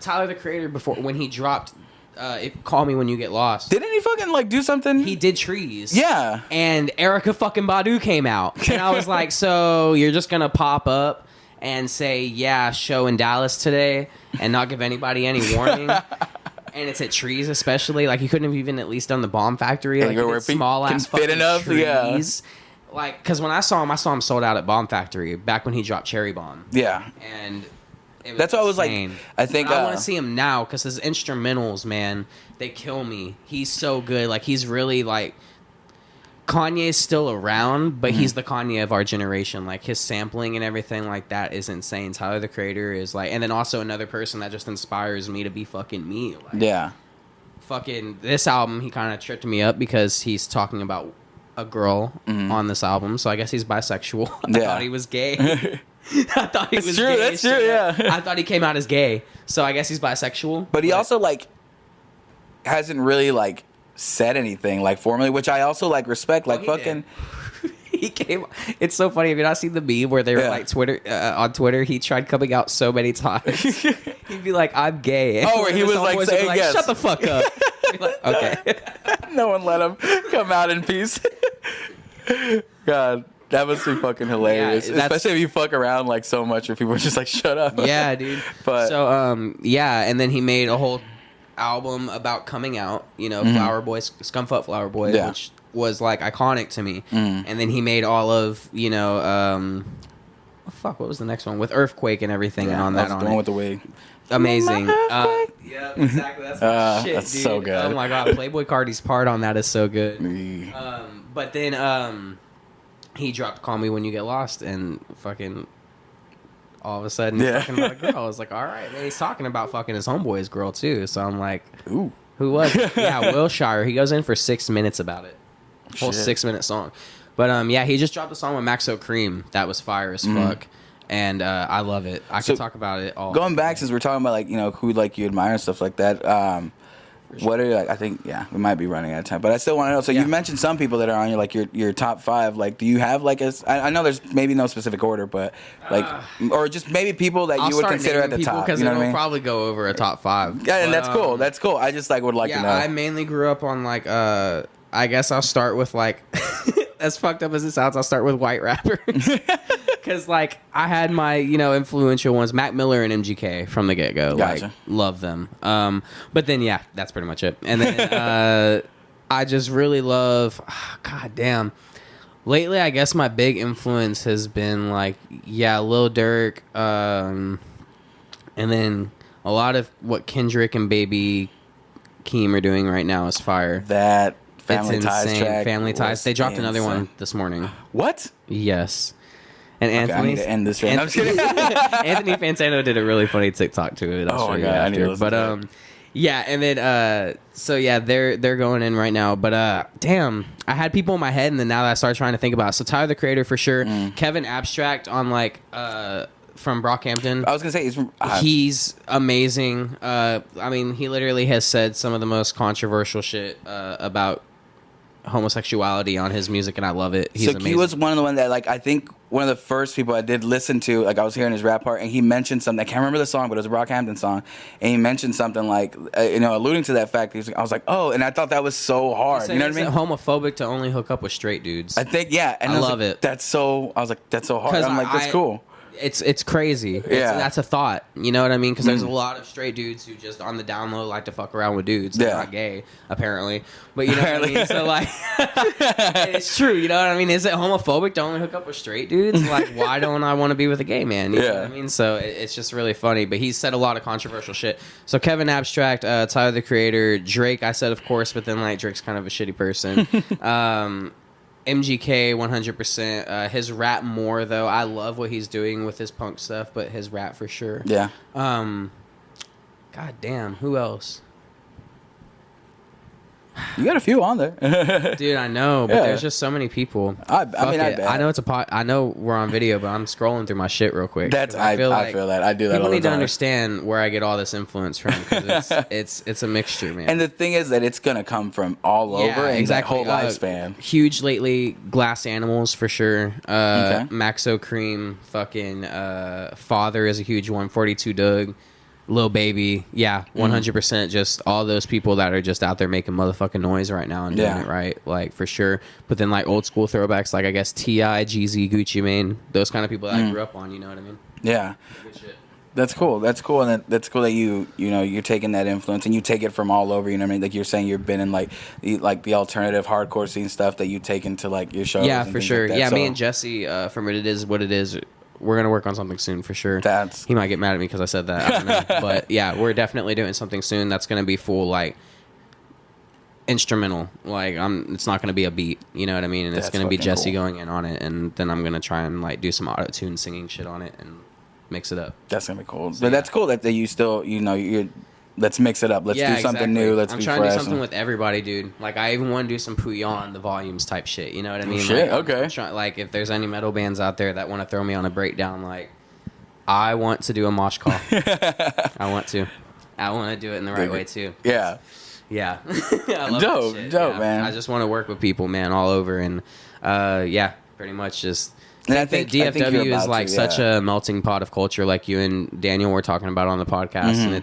Tyler, the Creator, before, when he dropped Call Me When You Get Lost. Didn't he fucking, like, do something? He did Trees. Yeah. And Erykah fucking Badu came out. And I was like, so you're just going to pop up and say, yeah, show in Dallas today, and not give anybody any warning? And it's at Trees, especially. Like, you couldn't have even at least done the Bomb Factory. Like, you did small ass fucking enough, Trees. Yeah. Like, because when I saw him sold out at Bomb Factory back when he dropped Cherry Bomb. Yeah. And it was that's why I was insane. like, I think I want to see him now, because his instrumentals, man, they kill me. He's so good. Like, he's really like, Kanye's still around, but he's the Kanye of our generation. Like, his sampling and everything like that is insane. Tyler, the Creator, is like, and then also another person that just inspires me to be fucking me. Like, yeah. Fucking this album, he kind of tripped me up because he's talking about a girl on this album. So I guess he's bisexual. I thought he was gay. I thought he was true, gay. That's true, yeah. I thought he came out as gay. So I guess he's bisexual. But he also, like, hasn't really, like, said anything, like, formally, which I also, like, respect. Like, fucking... He came... It's so funny. Have you not seen the meme where they were, like, on Twitter, he tried coming out so many times. He'd be like, I'm gay. And where he was, like, saying yes. Shut the fuck up. Like, okay. No one let him come out in peace. God, that must be fucking hilarious. Yeah, especially if you fuck around, like, so much where people are just like, shut up. Yeah, dude. But so, yeah, and then he made a whole album about coming out, you know, Flower Boy, Scumfuck Flower Boy, which was, like, iconic to me. And then he made all of, you know, what was the next one? With Earthquake and everything, and on that on the one with the wig. Amazing. Yeah, exactly. That's my shit, that's dude. so good. Oh my god, Playboy Cardi's part on that is so good. But then he dropped Call Me When You Get Lost, and fucking all of a sudden he's talking about a girl. I was like, all right, man, he's talking about fucking his homeboy's girl too. So I'm like, ooh, who was it? Yeah, Wilshire. He goes in for 6 minutes about it. Whole 6 minute song. But yeah, he just dropped a song with Maxo Cream that was fire as fuck. And I love it. I could talk about it all. Going back, since we're talking about, like, you know, who, like, you admire and stuff like that, what are, like, I think, we might be running out of time, but I still want to know. So you mentioned some people that are on your top 5. Like, do you have, like, I know there's maybe no specific order, but, like, or just maybe people that you would consider at the top. Because you know what I mean? Probably go over a top 5. Yeah, and that's cool. That's cool. I just, like, would like to know. I mainly grew up on, like, I guess I'll start with, like, as fucked up as it sounds, I'll start with white rappers. Because, like, I had my, you know, influential ones, Mac Miller and MGK from the get-go. Gotcha. Like, love them. But then, yeah, that's pretty much it. And then I just really love, god damn. Lately, I guess my big influence has been, like, Lil Durk. And then a lot of what Kendrick and Baby Keem are doing right now is fire. That Family Ties track. Family Ties. They dropped another one this morning. What? Yes. And Anthony, I need to end this right now. I'm just kidding. Anthony Fantano did a really funny TikTok to it. I'll show you after. I need to listen to it. Yeah, and then so yeah, they're going in right now. But damn, I had people in my head, and then now that I started trying to think about it. So Tyler the Creator for sure. Kevin Abstract on, like, from Brockhampton. I was gonna say he's from. He's amazing. I mean, he literally has said some of the most controversial shit about homosexuality on his music, and I love it. He's amazing. He was one of the ones that, like, I think one of the first people I did listen to, like I was hearing his rap part, and he mentioned something. I can't remember the song, but it was a Brockhampton song, and he mentioned something like, alluding to that fact. I was like, oh, and I thought that was so hard. You know what I mean? Is it homophobic to only hook up with straight dudes? I think, yeah. And I love it. That's so. I was like, that's so hard. I'm like, that's cool. It's crazy. That's a thought. You know what I mean? Because there's a lot of straight dudes who just on the down low like to fuck around with dudes. They're not gay, apparently. But you know what I mean? So like, it's true. You know what I mean? Is it homophobic to only hook up with straight dudes? Like, why don't I want to be with a gay man? You know what I mean? So it's just really funny. But he said a lot of controversial shit. So Kevin Abstract, Tyler the Creator, Drake. I said of course, but then like Drake's kind of a shitty person. MGK 100%. His rap more though. I love what he's doing with his punk stuff, but his rap for sure. Yeah. God damn. Who else? You got a few on there, dude. I know, but there's just so many people. I mean, I know it's I know we're on video, but I'm scrolling through my shit real quick. I feel that. I do that. People need to understand where I get all this influence from, because it's a mixture, man. And the thing is that it's gonna come from all over, and that whole lifespan. Huge lately, Glass Animals for sure. Maxo Cream, fucking Father is a huge one. 42 Doug. Lil Baby, 100%. Just all those people that are just out there making motherfucking noise right now and doing it right, like for sure. But then like old school throwbacks, like I guess T.I., Jeezy, Gucci Mane, those kind of people that I grew up on. You know what I mean? Yeah. Good shit. That's cool. That's cool, and that's cool that you're taking that influence and you take it from all over. You know what I mean? Like you're saying, you've been in like the alternative hardcore scene stuff that you take into like your shows. Yeah, for sure. Like me and Jesse from It Is What It Is. We're going to work on something soon for sure. He might get mad at me because I said that. I don't know. But yeah, we're definitely doing something soon that's going to be full, like, instrumental. Like, it's not going to be a beat. You know what I mean? And it's going to be Jesse going in on it. And then I'm going to try and, like, do some auto-tune singing shit on it and mix it up. That's going to be cool. So, but that's cool that you still, you're... Let's mix it up. Let's do something new. Let's be fresh. I'm trying to do something with everybody, dude. Like, I even want to do some Pouillon, the volumes type shit. You know what I mean? Shit, like, okay. Like, if there's any metal bands out there that want to throw me on a breakdown, like, I want to do a mosh call. I want to do it in the right way, too. Yeah. Yeah. I love dope, man. I just want to work with people, man, all over. And, pretty much just... And I think DFW is like such a melting pot of culture, like you and Daniel were talking about on the podcast, and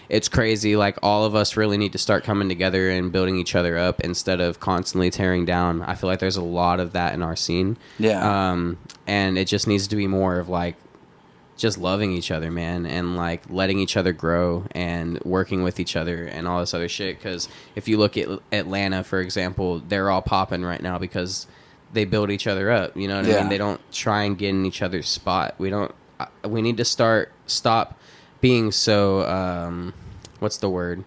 it's crazy. Like all of us really need to start coming together and building each other up instead of constantly tearing down. I feel like there's a lot of that in our scene, and it just needs to be more of like just loving each other, man, and like letting each other grow and working with each other and all this other shit. Because if you look at Atlanta, for example, they're all popping right now because they build each other up. You know what I mean? They don't try and get in each other's spot. We need to stop being so, what's the word?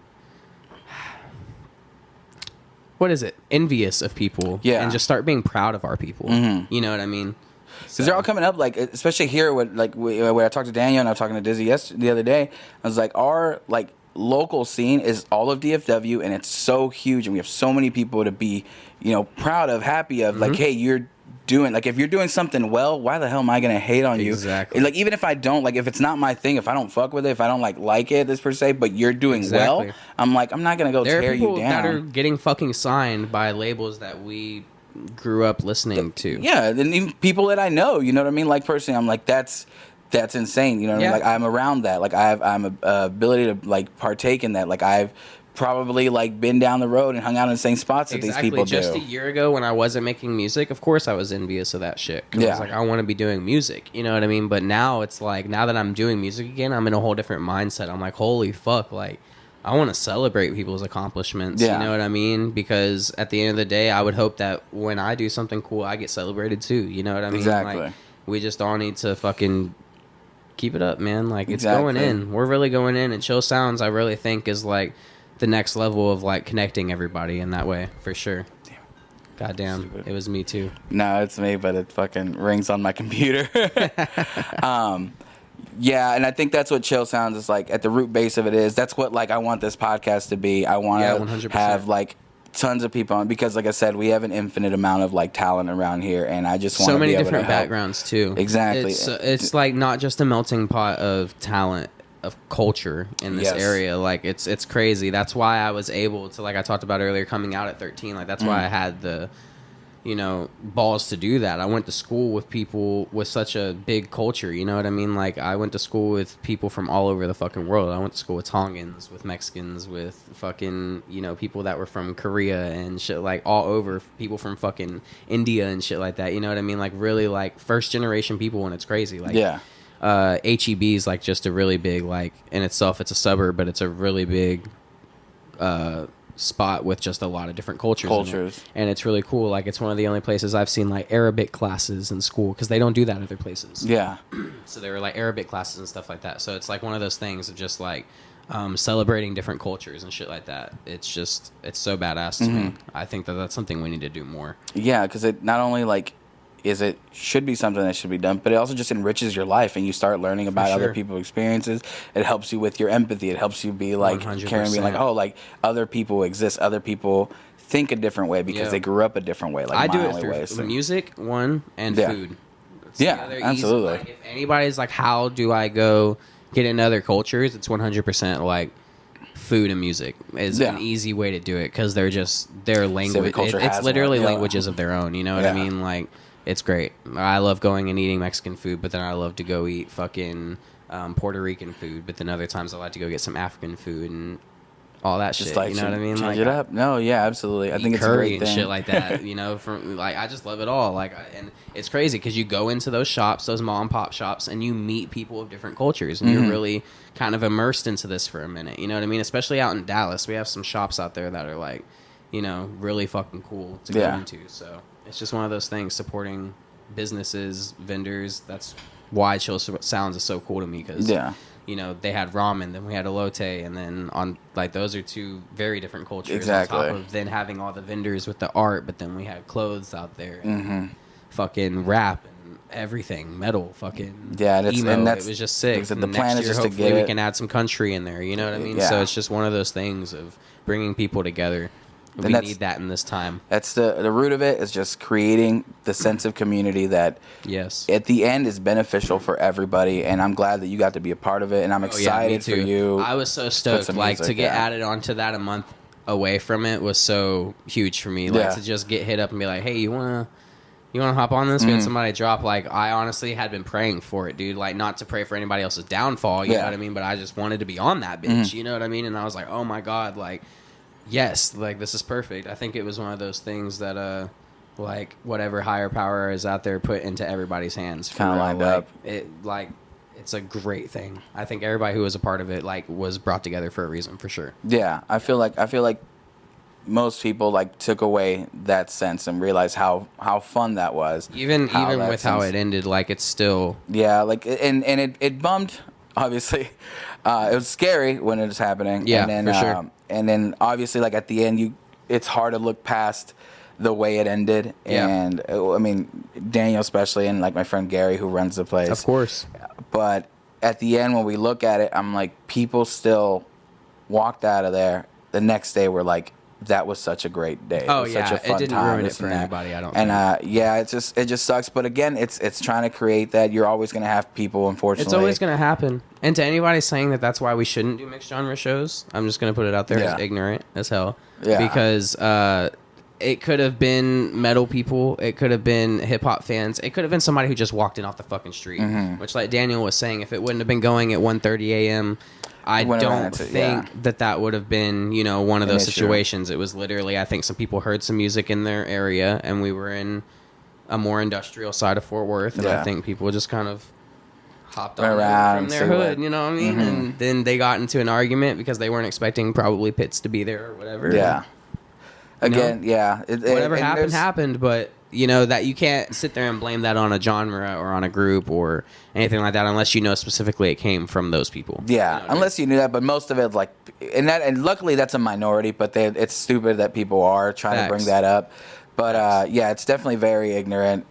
What is it? Envious of people. Yeah. And just start being proud of our people. You know what I mean? Because they're all coming up, like, especially here, when I talked to Daniel and I was talking to Dizzy the other day, I was like, our, like, local scene is all of DFW, and it's so huge, and we have so many people to be, proud of, happy of. Like, hey, you're doing, like, if you're doing something well, why the hell am I gonna hate on you? Exactly. Like, even if I don't, like, if it's not my thing, if I don't fuck with it, if I don't like it, this per se, but you're doing well, I'm like, I'm not gonna go tear you down. There are people that are getting fucking signed by labels that we grew up listening to. Yeah, and even people that I know, you know what I mean? Like, personally, I'm like, that's insane. You know what I mean? Like, I'm around that. Like, I'm a ability to like partake in that. Like, I've probably like been down the road and hung out in the same spots that these people do. Just a year ago when I wasn't making music, of course I was envious of that shit. I was like, I want to be doing music. You know what I mean? But now it's like, now that I'm doing music again, I'm in a whole different mindset. I'm like, holy fuck, like, I want to celebrate people's accomplishments. You know what I mean? Because at the end of the day, I would hope that when I do something cool, I get celebrated too. You know what I mean? Exactly. Like, we just all need to fucking keep it up, man. Like, it's going in. We're really going in. And Chill Sounds, I really think, is like the next level of like connecting everybody in that way, for sure. Goddamn, stupid. It was me too. No, it's me, but it fucking rings on my computer. Yeah, and I think that's what Chill Sounds is like. At the root base of it is, that's what like I want this podcast to be. I want to have like tons of people on, because like I said, we have an infinite amount of like talent around here, and I just want so many be able different to help. backgrounds too. Exactly. It's like not just a melting pot of talent, of culture in this area. Like it's crazy. That's why I was able to, like I talked about earlier, coming out at 13. Like that's why I had the you know, balls to do that. I went to school with people with such a big culture, you know what I mean? Like, I went to school with people from all over the fucking world. I went to school with Tongans, with Mexicans, with fucking, you know, people that were from Korea and shit, like, all over, people from fucking India and shit like that, you know what I mean? Like, really, like, first generation people, and it's crazy. Like, Yeah. HEB is, like, just a really big, like, in itself, it's a suburb, but it's a really big, spot with just a lot of different cultures in it. And it's really cool. Like, it's one of the only places I've seen like Arabic classes in school, because they don't do that other places. Yeah. So there were like Arabic classes and stuff like that. So it's like one of those things of just like celebrating different cultures and shit like that. It's just, it's so badass to me. I think that that's something we need to do more. Yeah, because it not only like should be something that should be done, but it also just enriches your life, and you start learning about other people's experiences. It helps you with your empathy. It helps you be like 100%. caring, being like, oh, like other people exist. Other people think a different way because they grew up a different way. Like I do my it only through way. So. music, one, and food. It's Absolutely. Like, if anybody's like, how do I go get into other cultures? It's 100% like food and music is an easy way to do it, because they're just their language. It's literally languages of their own. You know what I mean? Like, it's great. I love going and eating Mexican food, but then I love to go eat fucking Puerto Rican food. But then other times I like to go get some African food and all that just shit. Like, you know what I mean? Change Like, it up. No, yeah, absolutely. I think it's a curry great and thing. shit like that. You know, from like, I just love it all. Like, and it's crazy because you go into those shops, those mom and pop shops, and you meet people of different cultures, and you're really kind of immersed into this for a minute. You know what I mean? Especially out in Dallas, we have some shops out there that are like, you know, really fucking cool to go into. So it's just one of those things, supporting businesses, vendors. That's why Chill Sounds is so cool to me, because you know, they had ramen, then we had elote, and then on like, those are two very different cultures. Exactly. On top of then having all the vendors with the art, but then we had clothes out there, and fucking rap and everything, metal, fucking emo. And it was just sick. The plan Next is year, just to hopefully get we it. can add some country in there. You know what I mean? Yeah. So it's just one of those things of bringing people together. We need that in this time. That's the root of it, is just creating the sense of community that at the end is beneficial for everybody, and I'm glad that you got to be a part of it, and I'm excited for you. I was so stoked. Like, to get added onto that a month away from it was so huge for me. Like, to just get hit up and be like, hey, you wanna hop on this? We had somebody drop. Like, I honestly had been praying for it, dude. Like, not to pray for anybody else's downfall, you know what I mean? But I just wanted to be on that bitch, you know what I mean? And I was like, oh my God, like, yes, like, this is perfect. I think it was one of those things that, like, whatever higher power is out there put into everybody's hands. Kind of lined up. It's a great thing. I think everybody who was a part of it, like, was brought together for a reason, for sure. Yeah, I feel like most people like took away that sense and realized how fun that was. Even with how it ended, like, it's still like, and it bummed. Obviously, it was scary when it was happening. Yeah, and then, for sure. And then obviously, like, at the end, it's hard to look past the way it ended. Yeah. And I mean, Daniel especially, and like my friend Gary who runs the place. Of course. But at the end, when we look at it, I'm like, people still walked out of there the next day. We're like, that was such a great day. Oh, it was such a fun it didn't time, ruin it for anybody, I don't think. think. And it just sucks. But again, it's trying to create that. You're always going to have people, unfortunately. It's always going to happen. And to anybody saying that that's why we shouldn't do mixed genre shows, I'm just going to put it out there as ignorant as hell. Yeah. Because it could have been metal people. It could have been hip hop fans. It could have been somebody who just walked in off the fucking street. Which, like Daniel was saying, if it wouldn't have been going at 1:30 a.m., I don't think that would have been, you know, one of those situations. It was literally, I think some people heard some music in their area, and we were in a more industrial side of Fort Worth, and I think people just kind of hopped on from their hood, you know what I mean? And then they got into an argument because they weren't expecting probably Pitts to be there or whatever. Yeah. Again, whatever happened, but you know that you can't sit there and blame that on a genre or on a group or anything like that unless you know specifically it came from those people. Yeah, you know unless you knew that, but most of it, like, and luckily that's a minority, but it's stupid that people are trying to bring that up. But it's definitely very ignorant,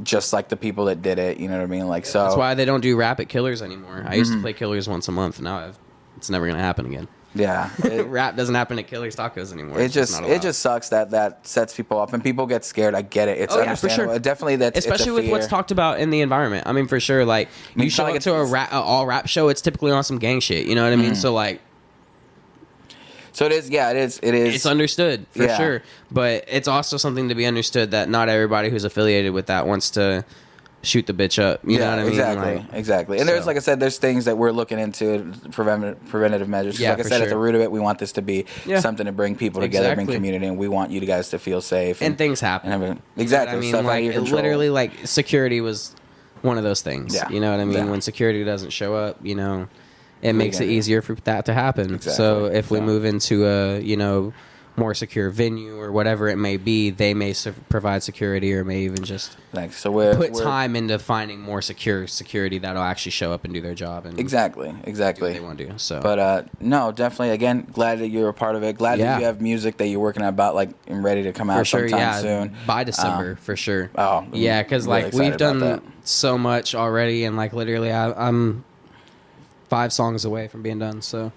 just like the people that did it. You know what I mean? Like, so that's why they don't do rap at Killers anymore. I used to play Killers once a month. Now it's never gonna happen again. Yeah, rap doesn't happen at Killers Tacos anymore. It just sucks that sets people off and people get scared. I get it. It's understandable. For sure. Definitely especially with what's talked about in the environment. I mean, for sure. Like, you show up to a all rap show, it's typically on some gang shit. You know what I mean? So like. So it is. Yeah, it is. It is. It's understood for sure, but it's also something to be understood that not everybody who's affiliated with that wants to shoot the bitch up. You know what I mean? Exactly. And there's, like I said, there's things that we're looking into, preventative measures. Like I said, at the root of it, we want this to be something to bring people together, bring community, and we want you guys to feel safe. And things happen. Exactly. You know what I mean? Like, literally, like, security was one of those things. Yeah. You know what I mean? Yeah. When security doesn't show up, you know, it makes it easier for that to happen. Exactly. So if we move into a, you know, more secure venue or whatever it may be, they may provide security or may even just put time into finding more security that'll actually show up and do their job. And exactly. Do what they want to do. So, but no, definitely. Again, glad that you're a part of it. Glad that you have music that you're working about, like, and ready to come out sometime soon. By December, for sure. Oh, yeah, because really like we've done so much already, and like literally, I'm 5 songs away from being done. So,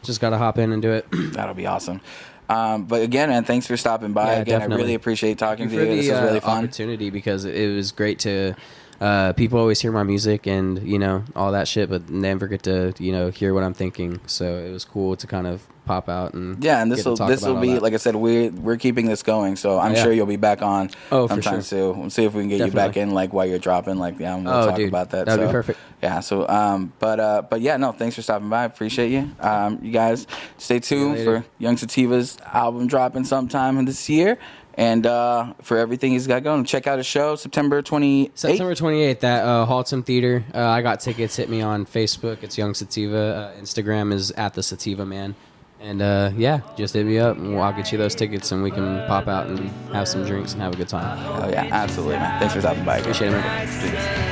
just gotta hop in and do it. That'll be awesome. But again, man, thanks for stopping by. Again, definitely. I really appreciate talking to you. This was really fun. Opportunity, because it was great to. People always hear my music and, you know, all that shit, but never get to, you know, hear what I'm thinking. So it was cool to kind of pop out and and this will be, like I said, we're keeping this going. So I'm sure you'll be back on sometime soon. We'll see if we can get you back in, like, while you're dropping. Like, we'll talk about that. That'd be perfect. Yeah. So but yeah, no, thanks for stopping by. I appreciate you. You guys stay tuned for Yung Sativa's album dropping sometime in this year. And for everything he's got going, check out his show September 28th. September 28th at Haltom Theater. I got tickets. Hit me on Facebook. It's Yung Sativa. Instagram is @theSativaMan. And just hit me up and I'll get you those tickets and we can pop out and have some drinks and have a good time. Oh yeah, absolutely, man. Thanks for stopping by. Appreciate it, man.